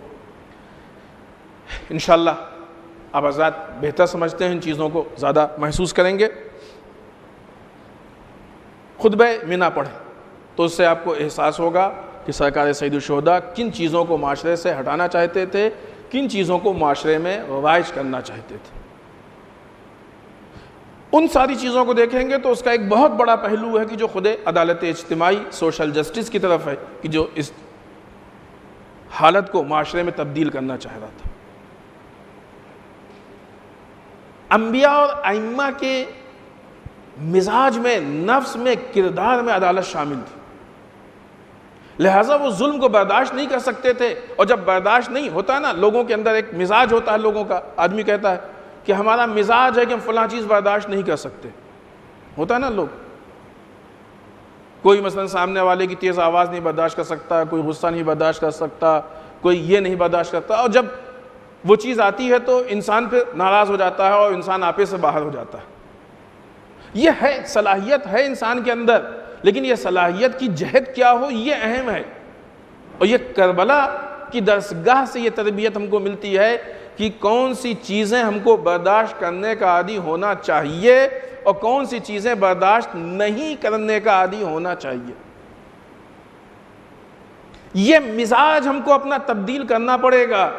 انشاءاللہ آپ حضرات بہتر سمجھتے ہیں، ان چیزوں کو زیادہ محسوس کریں گے۔ خطبہ منی پڑھیں تو اس سے آپ کو احساس ہوگا کہ سرکار سید الشہداء کن چیزوں کو معاشرے سے ہٹانا چاہتے تھے، کن چیزوں کو معاشرے میں رائج کرنا چاہتے تھے۔ ان ساری چیزوں کو دیکھیں گے تو اس کا ایک بہت بڑا پہلو ہے کہ جو خود عدالت اجتماعی، سوشل جسٹس کی طرف ہے، کہ جو اس حالت کو معاشرے میں تبدیل کرنا چاہ رہا تھا۔ انبیاء اور ائمہ کے مزاج میں، نفس میں، کردار میں عدالت شامل تھی، لہٰذا وہ ظلم کو برداشت نہیں کر سکتے تھے۔ اور جب برداشت نہیں ہوتا نا، لوگوں کے اندر ایک مزاج ہوتا ہے، لوگوں کا، آدمی کہتا ہے کہ ہمارا مزاج ہے کہ ہم فلاں چیز برداشت نہیں کر سکتے، ہوتا ہے نا لوگ، کوئی مثلا سامنے والے کی تیز آواز نہیں برداشت کر سکتا، کوئی غصہ نہیں برداشت کر سکتا، کوئی یہ نہیں برداشت کرتا، اور جب وہ چیز آتی ہے تو انسان پھر ناراض ہو جاتا ہے اور انسان آپے سے باہر ہو جاتا ہے۔ یہ ہے، صلاحیت ہے انسان کے اندر، لیکن یہ صلاحیت کی جہت کیا ہو یہ اہم ہے۔ اور یہ کربلا کی درسگاہ سے یہ تربیت ہم کو ملتی ہے کہ کون سی چیزیں ہم کو برداشت کرنے کا عادی ہونا چاہیے اور کون سی چیزیں برداشت نہیں کرنے کا عادی ہونا چاہیے۔ یہ مزاج ہم کو اپنا تبدیل کرنا پڑے گا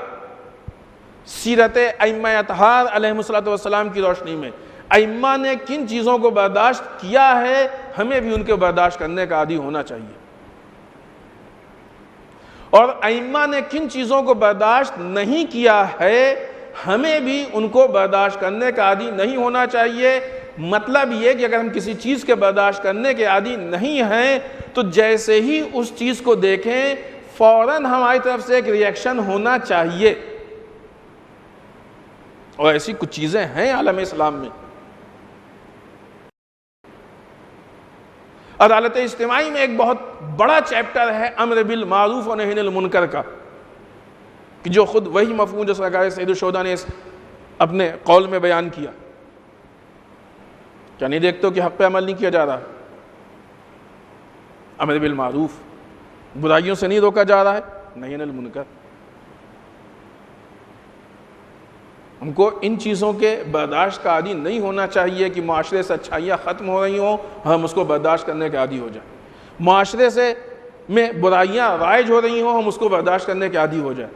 سیرت ائمہ اطہار علیہم السلام کی روشنی میں۔ ائمہ نے کن چیزوں کو برداشت کیا ہے، ہمیں بھی ان کے برداشت کرنے کا عادی ہونا چاہیے، اور ائمہ نے کن چیزوں کو برداشت نہیں کیا ہے، ہمیں بھی ان کو برداشت کرنے کا عادی نہیں ہونا چاہیے۔ مطلب یہ کہ اگر ہم کسی چیز کے برداشت کرنے کے عادی نہیں ہیں تو جیسے ہی اس چیز کو دیکھیں فوراً ہماری طرف سے ایک ریئیکشن ہونا چاہیے۔ اور ایسی کچھ چیزیں ہیں عالم اسلام میں۔ عدالت اجتماعی میں ایک بہت بڑا چیپٹر ہے امر بالمعروف و نہی عن المنکر کا، کہ جو خود وہی مفہوم جو سرکار سید الشہداء نے اپنے قول میں بیان کیا۔ کیا نہیں دیکھتے ہو کہ حق پہ عمل نہیں کیا جا رہا؟ امر بالمعروف، برائیوں سے نہیں روکا جا رہا ہے، نہی عن المنکر۔ ہم کو ان چیزوں کے برداشت کا عادی نہیں ہونا چاہیے کہ معاشرے سے اچھائیاں ختم ہو رہی ہوں، ہم اس کو برداشت کرنے کے عادی ہو جائیں۔ معاشرے سے میں برائیاں رائج ہو رہی ہوں، ہم اس کو برداشت کرنے کے عادی ہو جائیں۔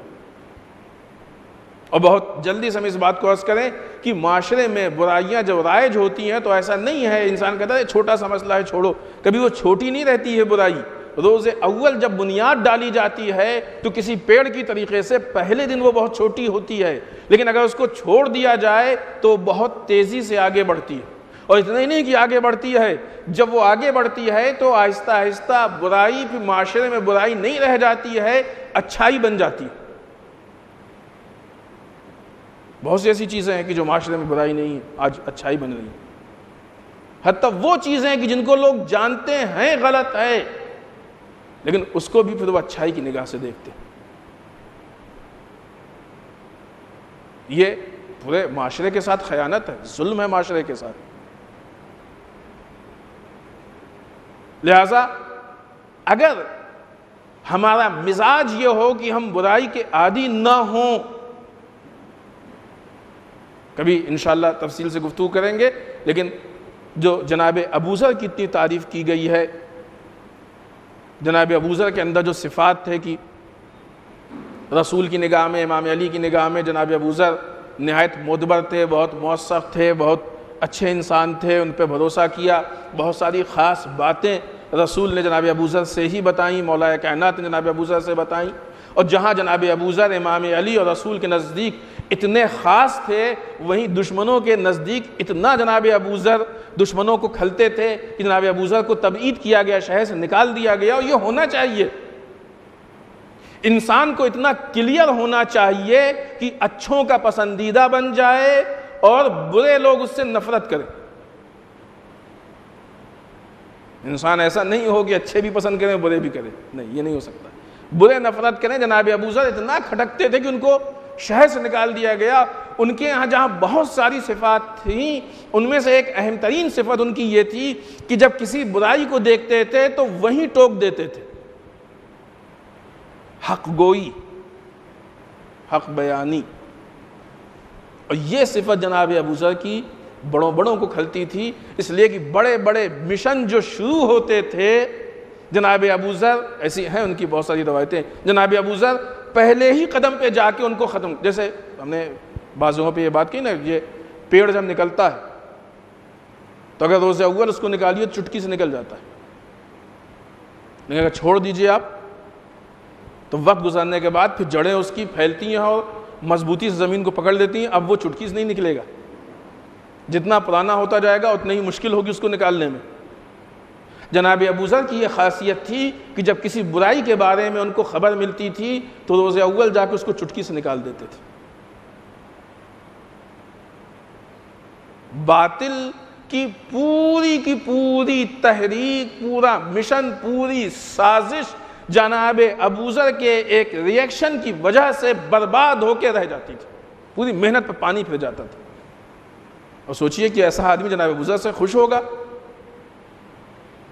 اور بہت جلدی سے ہم اس بات کو عرض کریں کہ معاشرے میں برائیاں جب رائج ہوتی ہیں تو ایسا نہیں ہے انسان کہتا ہے چھوٹا سا مسئلہ ہے چھوڑو، کبھی وہ چھوٹی نہیں رہتی ہے برائی۔ روز اول جب بنیاد ڈالی جاتی ہے تو کسی پیڑ کی طریقے سے پہلے دن وہ بہت چھوٹی ہوتی ہے، لیکن اگر اس کو چھوڑ دیا جائے تو بہت تیزی سے آگے بڑھتی ہے۔ اور اتنا ہی نہیں کہ آگے بڑھتی ہے، جب وہ آگے بڑھتی ہے تو آہستہ آہستہ برائی پھر معاشرے میں برائی نہیں رہ جاتی ہے، اچھائی بن جاتی ہے۔ بہت سی ایسی چیزیں ہیں کہ جو معاشرے میں برائی نہیں ہے، آج اچھائی بن رہی ہے۔ حتیٰ وہ چیزیں کہ جن کو لوگ جانتے ہیں غلط ہے، لیکن اس کو بھی پھر وہ اچھائی کی نگاہ سے دیکھتے ہیں۔ یہ پورے معاشرے کے ساتھ خیانت ہے، ظلم ہے معاشرے کے ساتھ۔ لہذا اگر ہمارا مزاج یہ ہو کہ ہم برائی کے عادی نہ ہوں، کبھی انشاءاللہ تفصیل سے گفتگو کریں گے، لیکن جو جناب ابوذر کی اتنی تعریف کی گئی ہے، جناب ابوذر کے اندر جو صفات تھے کہ رسول کی نگاہ میں، امام علی کی نگاہ میں جناب ابوذر نہایت معتبر تھے، بہت موثق تھے، بہت اچھے انسان تھے، ان پہ بھروسہ کیا، بہت ساری خاص باتیں رسول نے جناب ابوذر سے ہی بتائیں، مولا کائنات نے جناب ابوذر سے بتائیں۔ اور جہاں جناب ابوذر امام علی اور رسول کے نزدیک اتنے خاص تھے، وہیں دشمنوں کے نزدیک اتنا جناب ابو ذر دشمنوں کو کھلتے تھے کہ جناب ابو ذر کو تبعید کیا گیا، شہر سے نکال دیا گیا۔ اور یہ ہونا چاہیے، انسان کو اتنا کلیئر ہونا چاہیے کہ اچھوں کا پسندیدہ بن جائے اور برے لوگ اس سے نفرت کریں۔ انسان ایسا نہیں ہو کہ اچھے بھی پسند کریں برے بھی کریں، نہیں، یہ نہیں ہو سکتا۔ برے نفرت کریں۔ جناب ابو ذر اتنا کھٹکتے تھے کہ ان کو شہر سے نکال دیا گیا۔ ان کے ہاں جہاں بہت ساری صفات تھیں، ان میں سے ایک اہم ترین صفت ان کی یہ تھی کہ جب کسی برائی کو دیکھتے تھے تو وہیں ٹوک دیتے تھے۔ حق گوئی، حق بیانی، اور یہ صفت جناب ابو ذر کی بڑوں کو کھلتی تھی، اس لیے کہ بڑے بڑے مشن جو شروع ہوتے تھے جناب ابو ذر، ایسی ہیں ان کی بہت ساری روایتیں، جناب ابو ذر پہلے ہی قدم پہ جا کے ان کو ختم، جیسے ہم نے بعض جگہوں پہ یہ بات کی نا، یہ پیڑ جب نکلتا ہے تو اگر روز اول اس کو نکالیے تو چٹکی سے نکل جاتا ہے، لیکن اگر چھوڑ دیجئے آپ تو وقت گزرنے کے بعد پھر جڑیں اس کی پھیلتی ہیں اور مضبوطی سے زمین کو پکڑ لیتی ہیں۔ اب وہ چٹکی سے نہیں نکلے گا، جتنا پرانا ہوتا جائے گا اتنی ہی مشکل ہوگی اس کو نکالنے میں۔ جناب ابو ذر کی یہ خاصیت تھی کہ جب کسی برائی کے بارے میں ان کو خبر ملتی تھی تو روز اول جا کے اس کو چٹکی سے نکال دیتے تھے۔ باطل کی پوری تحریک، پورا مشن، پوری سازش جناب ابو ذر کے ایک ریئیکشن کی وجہ سے برباد ہو کے رہ جاتی تھی، پوری محنت پہ پانی پھر جاتا تھا۔ اور سوچئے کہ ایسا آدمی جناب ابو ذر سے خوش ہوگا؟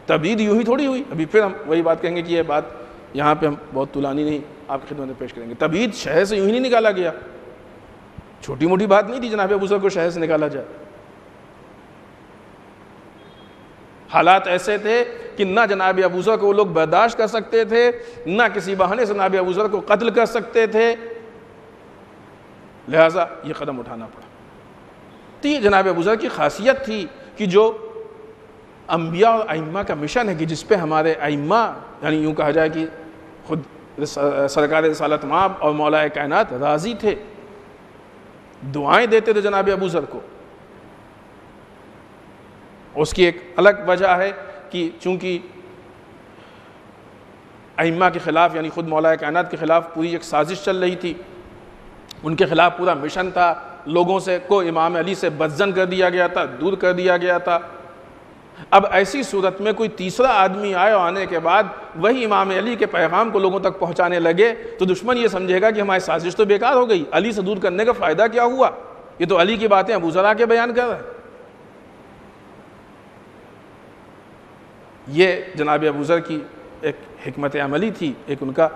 تبعید یوں ہی تھوڑی ہوئی۔ ابھی پھر ہم وہی بات کہیں گے کہ یہ بات یہاں پہ ہم بہت طولانی نہیں آپ کی خدمت میں پیش کریں گے۔ تبعید شہر سے یوں ہی نہیں نکالا گیا، چھوٹی موٹی بات نہیں تھی جناب ابو ذر کو شہر سے نکالا جائے۔ حالات ایسے تھے کہ نہ جناب ابو ذر کو وہ لوگ برداشت کر سکتے تھے، نہ کسی بہانے سے جناب ابو ذر کو قتل کر سکتے تھے، لہٰذا یہ قدم اٹھانا پڑا۔ تو یہ جناب ابو ذر کی خاصیت تھی کہ جو انبیاء اور ائمہ کا مشن ہے، کہ جس پہ ہمارے ائمہ، یعنی یوں کہا جائے کہ خود سرکار رسالت مآب اور مولا کائنات راضی تھے، دعائیں دیتے تھے جناب ابو ذر کو۔ اس کی ایک الگ وجہ ہے کہ چونکہ ائمہ کے خلاف، یعنی خود مولا کائنات کے خلاف پوری ایک سازش چل رہی تھی، ان کے خلاف پورا مشن تھا، لوگوں سے کو امام علی سے بدظن کر دیا گیا تھا، دور کر دیا گیا تھا۔ اب ایسی صورت میں کوئی تیسرا آدمی آئے اور آنے کے بعد وہی امام علی کے پیغام کو لوگوں تک پہنچانے لگے تو دشمن یہ سمجھے گا کہ ہماری سازش تو بیکار ہو گئی، علی سے دور کرنے کا فائدہ کیا ہوا، یہ تو علی کی باتیں ابو ذر کے بیان کر رہے ہیں۔ یہ جناب ابو ذر کی ایک حکمت عملی تھی، ایک ان کا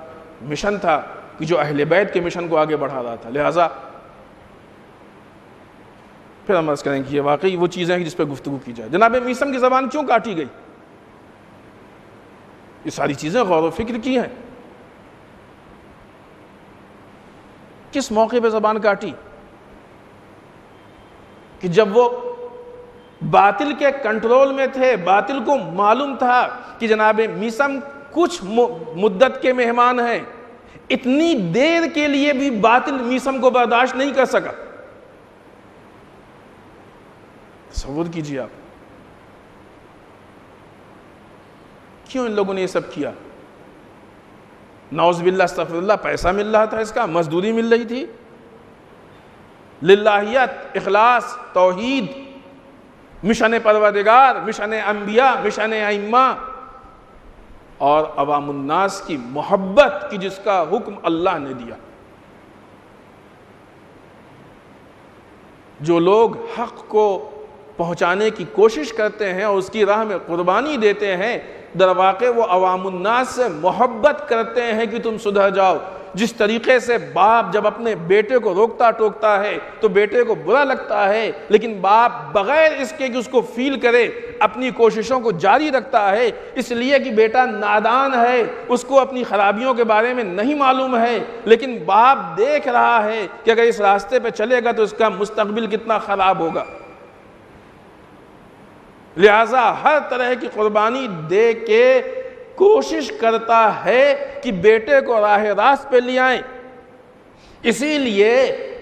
مشن تھا کہ جو اہل بیت کے مشن کو آگے بڑھا رہا تھا۔ لہٰذا پھر ہم عرض کریں کہ یہ واقعی وہ چیزیں ہیں جس پہ گفتگو کی جائے۔ جناب میثم کی زبان کیوں کاٹی گئی؟ یہ ساری چیزیں غور و فکر کی ہیں۔ کس موقع پہ زبان کاٹی؟ کہ جب وہ باطل کے کنٹرول میں تھے، باطل کو معلوم تھا کہ جناب میثم کچھ مدت کے مہمان ہیں، اتنی دیر کے لیے بھی باطل میثم کو برداشت نہیں کر سکا۔ تصور کیجیے آپ، کیوں ان لوگوں نے یہ سب کیا؟ نعوذ باللہ استغفر اللہ، پیسہ مل رہا تھا، اس کا مزدوری مل رہی تھی، للہیت، اخلاص، توحید، مشن پروردگار، مشن انبیاء، مشن ائمہ، اور عوام الناس کی محبت کی جس کا حکم اللہ نے دیا۔ جو لوگ حق کو پہنچانے کی کوشش کرتے ہیں اور اس کی راہ میں قربانی دیتے ہیں، در واقع وہ عوام الناس سے محبت کرتے ہیں کہ تم سدھر جاؤ۔ جس طریقے سے باپ جب اپنے بیٹے کو روکتا ٹوکتا ہے تو بیٹے کو برا لگتا ہے، لیکن باپ بغیر اس کے کہ اس کو فیل کرے اپنی کوششوں کو جاری رکھتا ہے، اس لیے کہ بیٹا نادان ہے، اس کو اپنی خرابیوں کے بارے میں نہیں معلوم ہے، لیکن باپ دیکھ رہا ہے کہ اگر اس راستے پہ چلے گا تو اس کا مستقبل کتنا خراب ہوگا، لہٰذا ہر طرح کی قربانی دے کے کوشش کرتا ہے کہ بیٹے کو راہ راست پہ لے آئیں۔ اسی لیے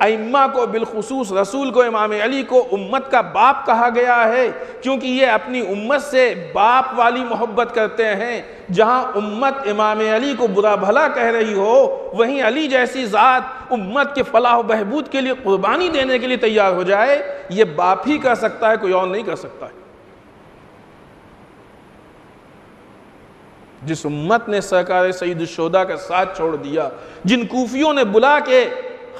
ائمہ کو بالخصوص رسول کو امام علی کو امت کا باپ کہا گیا ہے، کیونکہ یہ اپنی امت سے باپ والی محبت کرتے ہیں۔ جہاں امت امام علی کو برا بھلا کہہ رہی ہو، وہیں علی جیسی ذات امت کے فلاح و بہبود کے لیے قربانی دینے کے لیے تیار ہو جائے، یہ باپ ہی کر سکتا ہے، کوئی اور نہیں کر سکتا ہے۔ جس امت نے سرکار سید الشہداء کا ساتھ چھوڑ دیا، جن کوفیوں نے بلا کے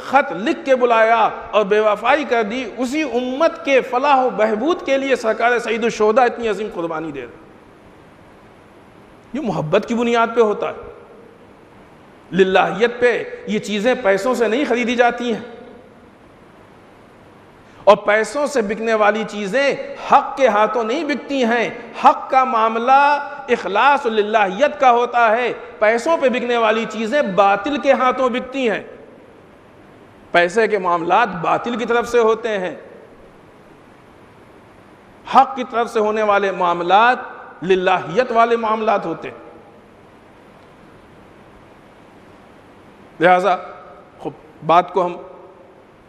خط لکھ کے بلایا اور بے وفائی کر دی، اسی امت کے فلاح و بہبود کے لیے سرکار سید الشہداء اتنی عظیم قربانی دے رہے۔ یہ محبت کی بنیاد پہ ہوتا ہے، للہیت پہ۔ یہ چیزیں پیسوں سے نہیں خریدی جاتی ہیں، اور پیسوں سے بکنے والی چیزیں حق کے ہاتھوں نہیں بکتی ہیں۔ حق کا معاملہ اخلاص و للہیت کا ہوتا ہے، پیسوں پہ بکنے والی چیزیں باطل کے ہاتھوں بکتی ہیں۔ پیسے کے معاملات باطل کی طرف سے ہوتے ہیں، حق کی طرف سے ہونے والے معاملات للہیت والے معاملات ہوتے ہیں۔ لہذا بات کو ہم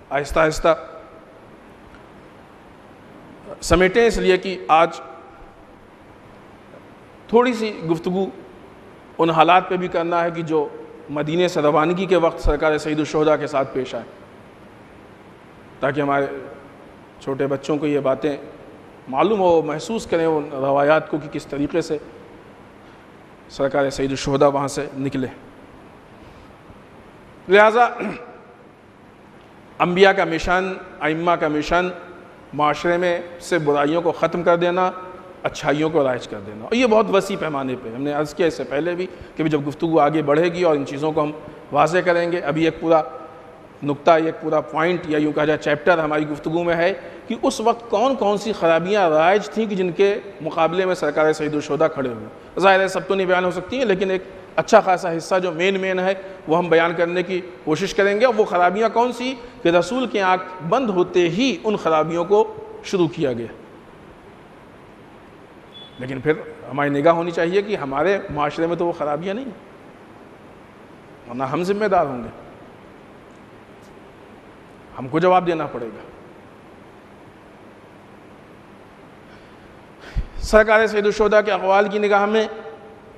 آہستہ آہستہ سمیٹیں، اس لیے کہ آج تھوڑی سی گفتگو ان حالات پہ بھی کرنا ہے کہ جو مدینے سے روانگی کے وقت سرکار سید الشہداء کے ساتھ پیش آئے، تاکہ ہمارے چھوٹے بچوں کو یہ باتیں معلوم ہو، محسوس کریں ان روایات کو کہ کس طریقے سے سرکار سید الشہداء وہاں سے نکلے۔ لہذا انبیاء کا مشن، ائمہ کا مشن معاشرے میں سے برائیوں کو ختم کر دینا، اچھائیوں کو رائج کر دینا، اور یہ بہت وسیع پیمانے پہ۔ ہم نے عرض کیا اس سے پہلے بھی کہ جب گفتگو آگے بڑھے گی اور ان چیزوں کو ہم واضح کریں گے، ابھی ایک پورا نقطہ، ایک پورا پوائنٹ یا یوں کہا جائے چیپٹر ہماری گفتگو میں ہے کہ اس وقت کون کون سی خرابیاں رائج تھیں کہ جن کے مقابلے میں سرکار سید الشہداء کھڑے ہوئے۔ ظاہر ہے سب تو نہیں بیان ہو سکتی ہیں، لیکن ایک اچھا خاصا حصہ جو مین ہے وہ ہم بیان کرنے کی کوشش کریں گے۔ اور وہ خرابیاں کون سی کہ رسول کی آنکھ بند ہوتے ہی ان خرابیوں کو شروع کیا گیا۔ لیکن پھر ہماری نگاہ ہونی چاہیے کہ ہمارے معاشرے میں تو وہ خرابیاں نہیں، ورنہ ہم ذمہ دار ہوں گے، ہم کو جواب دینا پڑے گا۔ سرکار سید الشہداء کے اقوال کی نگاہ میں،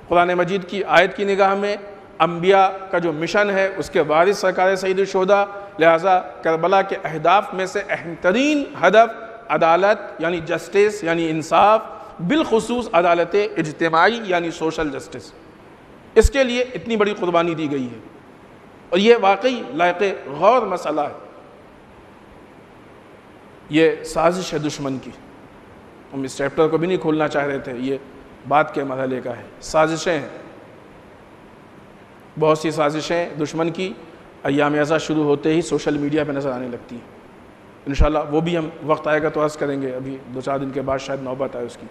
قرآن مجید کی آیت کی نگاہ میں، انبیاء کا جو مشن ہے اس کے وارث سرکار سید الشہداء، لہٰذا کربلا کے اہداف میں سے اہم ترین ہدف عدالت یعنی جسٹس یعنی انصاف، بالخصوص عدالت اجتماعی یعنی سوشل جسٹس، اس کے لیے اتنی بڑی قربانی دی گئی ہے، اور یہ واقعی لائق غور مسئلہ ہے۔ یہ سازش ہے دشمن کی، ہم اس چیپٹر کو بھی نہیں کھولنا چاہ رہے تھے، یہ بات کے مرحلے کا ہے۔ سازشیں ہیں، بہت سی سازشیں دشمن کی ایام ازاں شروع ہوتے ہی سوشل میڈیا پہ نظر آنے لگتی ہیں۔ انشاءاللہ وہ بھی ہم وقت آئے گا تو عرض کریں گے، ابھی 2-4 دن کے بعد شاید نوبت آئے اس کی۔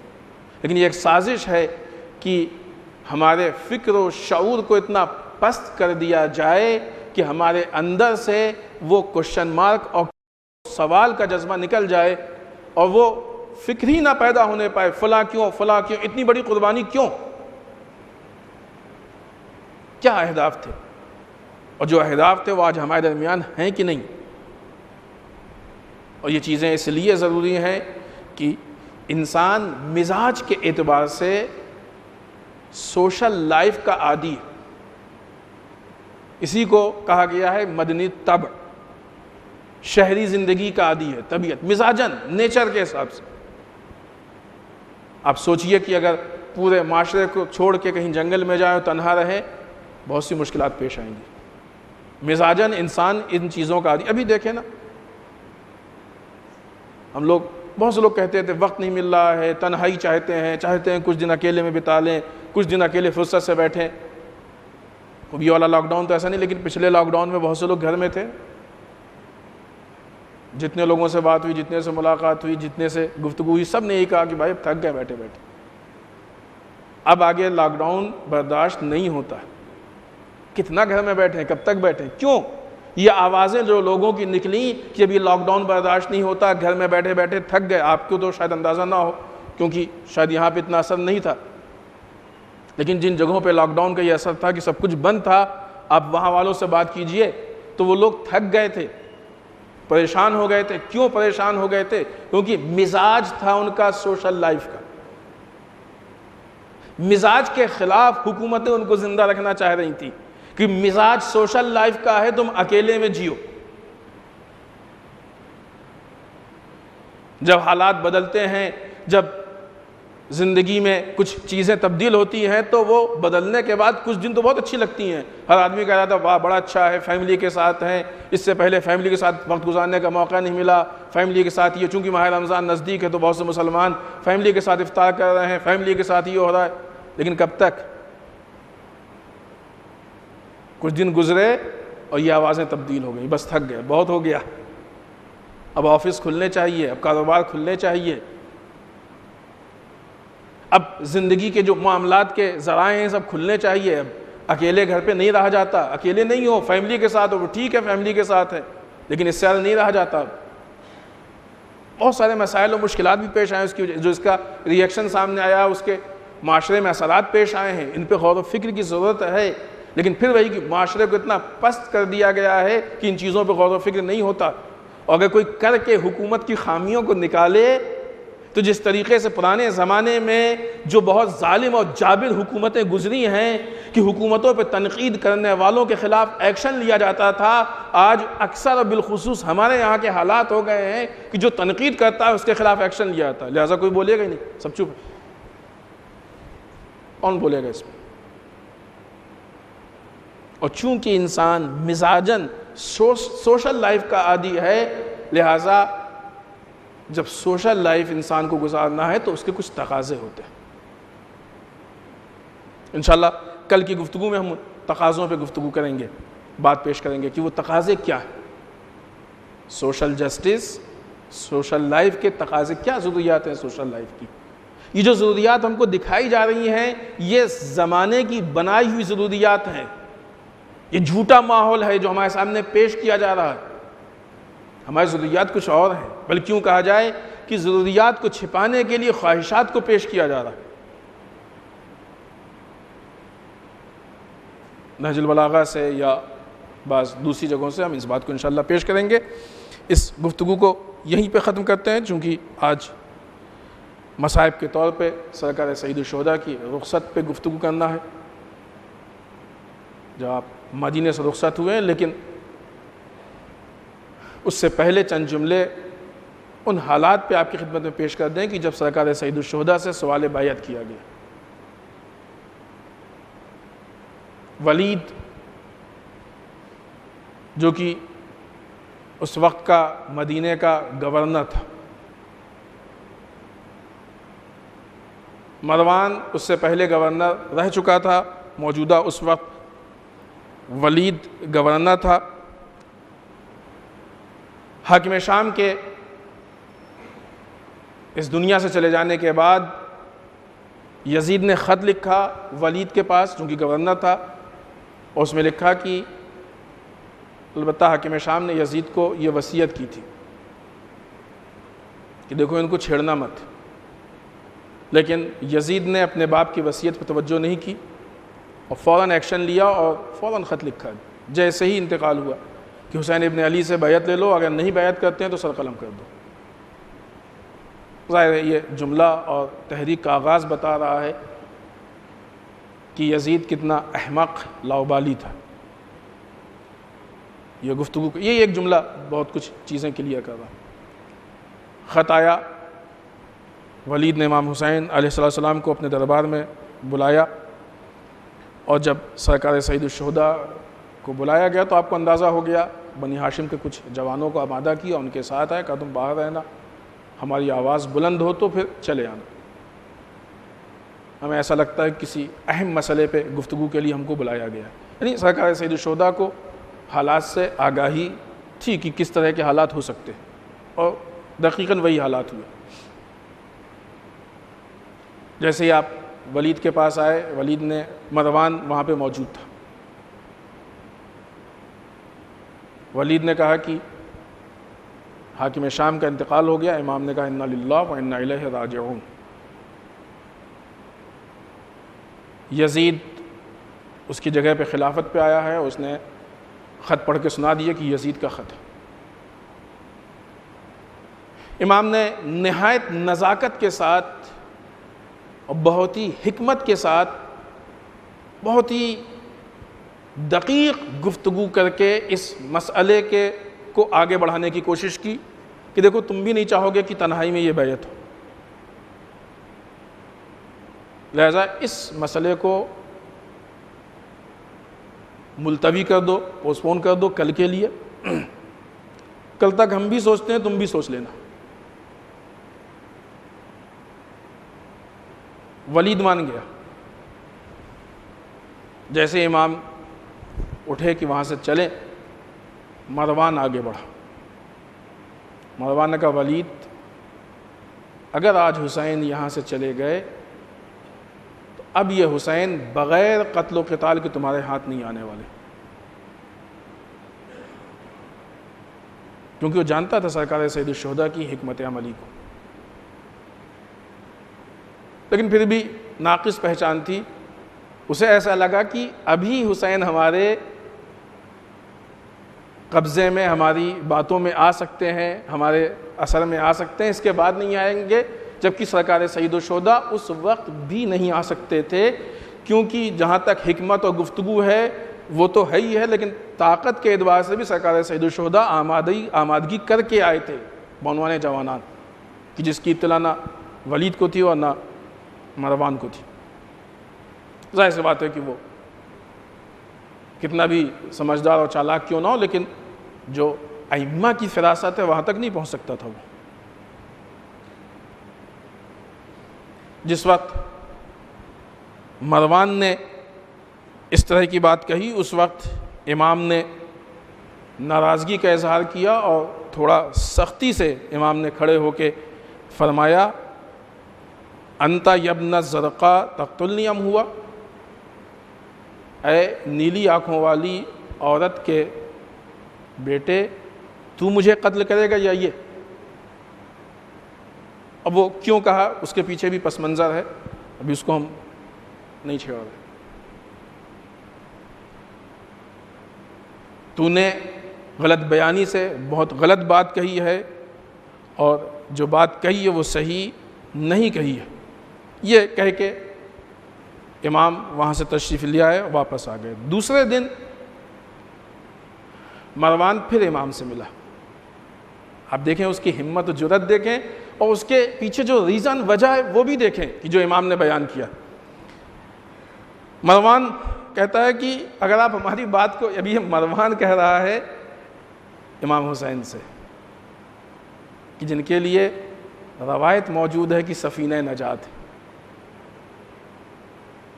لیکن یہ ایک سازش ہے کہ ہمارے فکر و شعور کو اتنا پست کر دیا جائے کہ ہمارے اندر سے وہ کوشچن مارک اور سوال کا جذبہ نکل جائے، اور وہ فکر ہی نہ پیدا ہونے پائے، فلاں کیوں، اتنی بڑی قربانی کیوں، کیا اہداف تھے، اور جو اہداف تھے وہ آج ہمارے درمیان ہیں کہ نہیں۔ اور یہ چیزیں اس لیے ضروری ہیں کہ انسان مزاج کے اعتبار سے سوشل لائف کا عادی ہے، اسی کو کہا گیا ہے مدنی طبع، شہری زندگی کا عادی ہے، طبیعت مزاجن نیچر کے حساب سے۔ آپ سوچئے کہ اگر پورے معاشرے کو چھوڑ کے کہیں جنگل میں جائیں تنہا رہیں، بہت سی مشکلات پیش آئیں گی۔ مزاجن انسان ان چیزوں کا عادی۔ ابھی دیکھیں نا، ہم لوگ بہت سے لوگ کہتے تھے وقت نہیں مل رہا ہے، تنہائی چاہتے ہیں کچھ دن اکیلے میں بتا لیں، کچھ دن اکیلے فرصت سے بیٹھیں۔ اب یہ والا لاک ڈاؤن تو ایسا نہیں، لیکن پچھلے لاک ڈاؤن میں بہت سے لوگ گھر میں تھے، جتنے لوگوں سے بات ہوئی، جتنے سے ملاقات ہوئی، جتنے سے گفتگو ہوئی، سب نے یہی کہا کہ بھائی اب تھک گئے بیٹھے بیٹھے، اب آگے لاک ڈاؤن برداشت نہیں ہوتا۔ کتنا گھر میں بیٹھیں، کب تک بیٹھیں، کیوں؟ یہ آوازیں جو لوگوں کی نکلیں کہ اب یہ لاک ڈاؤن برداشت نہیں ہوتا، گھر میں بیٹھے بیٹھے تھک گئے، آپ کو تو شاید اندازہ نہ ہو کیونکہ شاید یہاں پہ اتنا اثر نہیں تھا، لیکن جن جگہوں پہ لاک ڈاؤن کا یہ اثر تھا کہ سب کچھ بند تھا، آپ وہاں والوں سے بات کیجئے تو وہ لوگ تھک گئے تھے، پریشان ہو گئے تھے. کیوں پریشان ہو گئے تھے؟ کیونکہ مزاج تھا ان کا سوشل لائف کا. مزاج کے خلاف حکومتیں ان کو زندہ رکھنا چاہ رہی تھی کہ مزاج سوشل لائف کا ہے، تم اکیلے میں جیو. جب حالات بدلتے ہیں، جب زندگی میں کچھ چیزیں تبدیل ہوتی ہیں تو وہ بدلنے کے بعد کچھ دن تو بہت اچھی لگتی ہیں. ہر آدمی کہہ رہا تھا واہ بڑا اچھا ہے، فیملی کے ساتھ ہیں. اس سے پہلے فیملی کے ساتھ وقت گزارنے کا موقع نہیں ملا. فیملی کے ساتھ یہ چونکہ ماہ رمضان نزدیک ہے تو بہت سے مسلمان فیملی کے ساتھ افطار کر رہے ہیں، فیملی کے ساتھ یہ ہو رہا ہے. لیکن کب تک؟ کچھ دن گزرے اور یہ آوازیں تبدیل ہو گئیں. بس تھک گئے، بہت ہو گیا. اب آفس کھلنے چاہیے، اب کاروبار کھلنے چاہیے، اب زندگی کے جو معاملات کے ذرائع ہیں سب کھلنے چاہیے. اب اکیلے گھر پہ نہیں رہا جاتا. اکیلے نہیں ہو، فیملی کے ساتھ ہو، وہ ٹھیک ہے فیملی کے ساتھ ہے، لیکن اس سے زیادہ نہیں رہا جاتا. بہت سارے مسائل و مشکلات بھی پیش آئے اس کی جو اس کا ریئیکشن سامنے آیا، اس کے معاشرے میں اثرات پیش آئے ہیں. ان پہ غور و فکر کی ضرورت ہے، لیکن پھر وہی کہ معاشرے کو اتنا پست کر دیا گیا ہے کہ ان چیزوں پہ غور و فکر نہیں ہوتا. اور اگر کوئی کر کے حکومت کی خامیوں کو نکالے تو جس طریقے سے پرانے زمانے میں جو بہت ظالم اور جابر حکومتیں گزری ہیں کہ حکومتوں پہ تنقید کرنے والوں کے خلاف ایکشن لیا جاتا تھا، آج اکثر اور بالخصوص ہمارے یہاں کے حالات ہو گئے ہیں کہ جو تنقید کرتا ہے اس کے خلاف ایکشن لیا جاتا ہے. لہٰذا کوئی بولے گا ہی نہیں، سب چپ. کون بولے گا اس میں؟ اور چونکہ انسان مزاجن سوشل لائف کا عادی ہے، لہٰذا جب سوشل لائف انسان کو گزارنا ہے تو اس کے کچھ تقاضے ہوتے ہیں. انشاءاللہ کل کی گفتگو میں ہم تقاضوں پہ گفتگو کریں گے، بات پیش کریں گے کہ وہ تقاضے کیا ہیں. سوشل جسٹس، سوشل لائف کے تقاضے کیا ضروریات ہیں سوشل لائف کی. یہ جو ضروریات ہم کو دکھائی جا رہی ہیں یہ زمانے کی بنائی ہوئی ضروریات ہیں. یہ جھوٹا ماحول ہے جو ہمارے سامنے پیش کیا جا رہا ہے. ہماری ضروریات کچھ اور ہیں، بلکہ کیوں کہا جائے کہ ضروریات کو چھپانے کے لیے خواہشات کو پیش کیا جا رہا ہے. نہج البلاغہ سے یا بعض دوسری جگہوں سے ہم اس بات کو انشاءاللہ پیش کریں گے. اس گفتگو کو یہیں پہ ختم کرتے ہیں، چونکہ آج مصائب کے طور پہ سرکار سید الشہداء کی رخصت پہ گفتگو کرنا ہے. جب آپ مدینے سے رخصت ہوئے، لیکن اس سے پہلے چند جملے ان حالات پہ آپ کی خدمت میں پیش کر دیں کہ جب سرکار سید الشہداء سے سوال بیعت کیا گیا. ولید جو کہ اس وقت کا مدینے کا گورنر تھا، مروان اس سے پہلے گورنر رہ چکا تھا، موجودہ اس وقت ولید گورنر تھا. حاکم شام کے اس دنیا سے چلے جانے کے بعد یزید نے خط لکھا ولید کے پاس، چونکہ گورنر تھا، اور اس میں لکھا کہ البتہ حاکم شام نے یزید کو یہ وصیت کی تھی کہ دیکھو ان کو چھیڑنا مت، لیکن یزید نے اپنے باپ کی وصیت پہ توجہ نہیں کی اور فوراً ایکشن لیا اور فوراً خط لکھا. جیسے ہی انتقال ہوا کہ حسین ابن علی سے بیعت لے لو، اگر نہیں بیعت کرتے ہیں تو سر قلم کر دو. ظاہر ہے یہ جملہ اور تحریک کا آغاز بتا رہا ہے کہ یزید کتنا احمق لاؤبالی تھا. یہ گفتگو یہ ایک جملہ بہت کچھ چیزیں کلیئر کر رہا. خط آیا، ولید نے امام حسین علیہ السلام کو اپنے دربار میں بلایا، اور جب سرکار سید الشہداء کو بلایا گیا تو آپ کو اندازہ ہو گیا. بنی ہاشم کے کچھ جوانوں کو آمادہ کیا، ان کے ساتھ آئے، کہا تم باہر رہنا، ہماری آواز بلند ہو تو پھر چلے آنا. ہمیں ایسا لگتا ہے کہ کسی اہم مسئلے پہ گفتگو کے لیے ہم کو بلایا گیا. یعنی سرکار سید الشہداء کو حالات سے آگاہی تھی کہ کس طرح کے حالات ہو سکتے ہیں، اور دقیقاً وہی حالات ہوئے. جیسے ہی آپ ولید کے پاس آئے، ولید نے مروان وہاں پہ موجود تھا. ولید نے کہا کہ حاکم شام کا انتقال ہو گیا. امام نے کہا انا للہ و انا الیہ راجعون. یزید اس کی جگہ پہ خلافت پہ آیا ہے، اس نے خط پڑھ کے سنا دیا کہ یزید کا خط ہے. امام نے نہایت نزاکت کے ساتھ اور بہت ہی حکمت کے ساتھ بہت ہی دقیق گفتگو کر کے اس مسئلے کو آگے بڑھانے کی کوشش کی کہ دیکھو تم بھی نہیں چاہو گے کہ تنہائی میں یہ بیعت ہو، لہذا اس مسئلے کو ملتوی کر دو، پوسٹ پون کر دو کل کے لیے، کل تک ہم بھی سوچتے ہیں تم بھی سوچ لینا۔ ولید مان گیا۔ جیسے امام اٹھے کہ وہاں سے چلیں، مروان آگے بڑھا۔ مروان نے کہا ولید اگر آج حسین یہاں سے چلے گئے تو اب یہ حسین بغیر قتل و قتال کے تمہارے ہاتھ نہیں آنے والے، کیونکہ وہ جانتا تھا سرکار سید الشہداء کی حکمت عملی کو، لیکن پھر بھی ناقص پہچان تھی۔ اسے ایسا لگا کہ ابھی حسین ہمارے قبضے میں، ہماری باتوں میں آ سکتے ہیں، ہمارے اثر میں آ سکتے ہیں، اس کے بعد نہیں آئیں گے، جبکہ سرکار سید الشہداء اس وقت بھی نہیں آ سکتے تھے، کیونکہ جہاں تک حکمت اور گفتگو ہے وہ تو ہے ہی ہے، لیکن طاقت کے اعتبار سے بھی سرکار سید الشہداء آمادگی کر کے آئے تھے بعنوان جوانان، کہ جس کی اطلاع نہ ولید کو تھی اور نہ مروان کو تھی۔ ظاہر سی بات ہے کہ وہ کتنا بھی سمجھدار اور چالاک کیوں نہ ہو، لیکن جو ائمہ کی فراست ہے وہاں تک نہیں پہنچ سکتا تھا وہ۔ جس وقت مروان نے اس طرح کی بات کہی، اس وقت امام نے ناراضگی کا اظہار کیا اور تھوڑا سختی سے امام نے کھڑے ہو کے فرمایا انت یبن زرقا تقتلنی ام ہوا، اے نیلی آنکھوں والی عورت کے بیٹے تو مجھے قتل کرے گا یا یہ؟ اب وہ کیوں کہا اس کے پیچھے بھی پس منظر ہے، ابھی اس کو ہم نہیں چھیڑ رہے۔ تو نے غلط بیانی سے بہت غلط بات کہی ہے، اور جو بات کہی ہے وہ صحیح نہیں کہی ہے، یہ کہہ کے امام وہاں سے تشریف لے آئے، واپس آ گئے۔ دوسرے دن مروان پھر امام سے ملا۔ آپ دیکھیں اس کی ہمت و جرأت دیکھیں، اور اس کے پیچھے جو ریزن وجہ ہے وہ بھی دیکھیں کہ جو امام نے بیان کیا۔ مروان کہتا ہے کہ اگر آپ ہماری بات کو، ابھی مروان کہہ رہا ہے امام حسین سے کہ جن کے لیے روایت موجود ہے کہ سفینہ نجات ہے،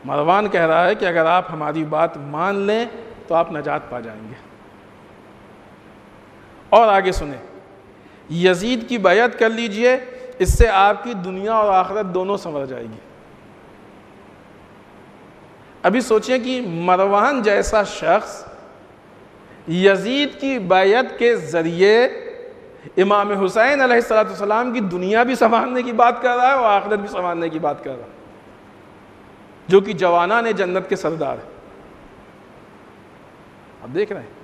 مروان کہہ رہا ہے کہ اگر آپ ہماری بات مان لیں تو آپ نجات پا جائیں گے۔ اور آگے سنیں، یزید کی بیعت کر لیجئے، اس سے آپ کی دنیا اور آخرت دونوں سنور جائے گی۔ ابھی سوچیں کہ مروان جیسا شخص یزید کی بیعت کے ذریعے امام حسین علیہ السلام کی دنیا بھی سنوارنے کی بات کر رہا ہے اور آخرت بھی سنوارنے کی بات کر رہا ہے، جو کہ جوانان جنت کے سردار ہیں۔ آپ دیکھ رہے ہیں،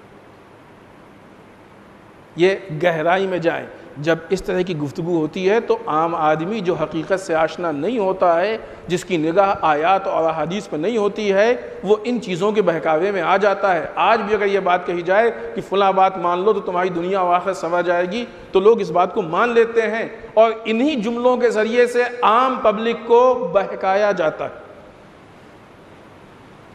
یہ گہرائی میں جائیں۔ جب اس طرح کی گفتگو ہوتی ہے تو عام آدمی جو حقیقت سے آشنا نہیں ہوتا ہے، جس کی نگاہ آیات اور احادیث پر نہیں ہوتی ہے، وہ ان چیزوں کے بہکاوے میں آ جاتا ہے۔ آج بھی اگر یہ بات کہی جائے کہ فلاں بات مان لو تو تمہاری دنیا و آخرت سنور جائے گی، تو لوگ اس بات کو مان لیتے ہیں، اور انہی جملوں کے ذریعے سے عام پبلک کو بہکایا جاتا ہے۔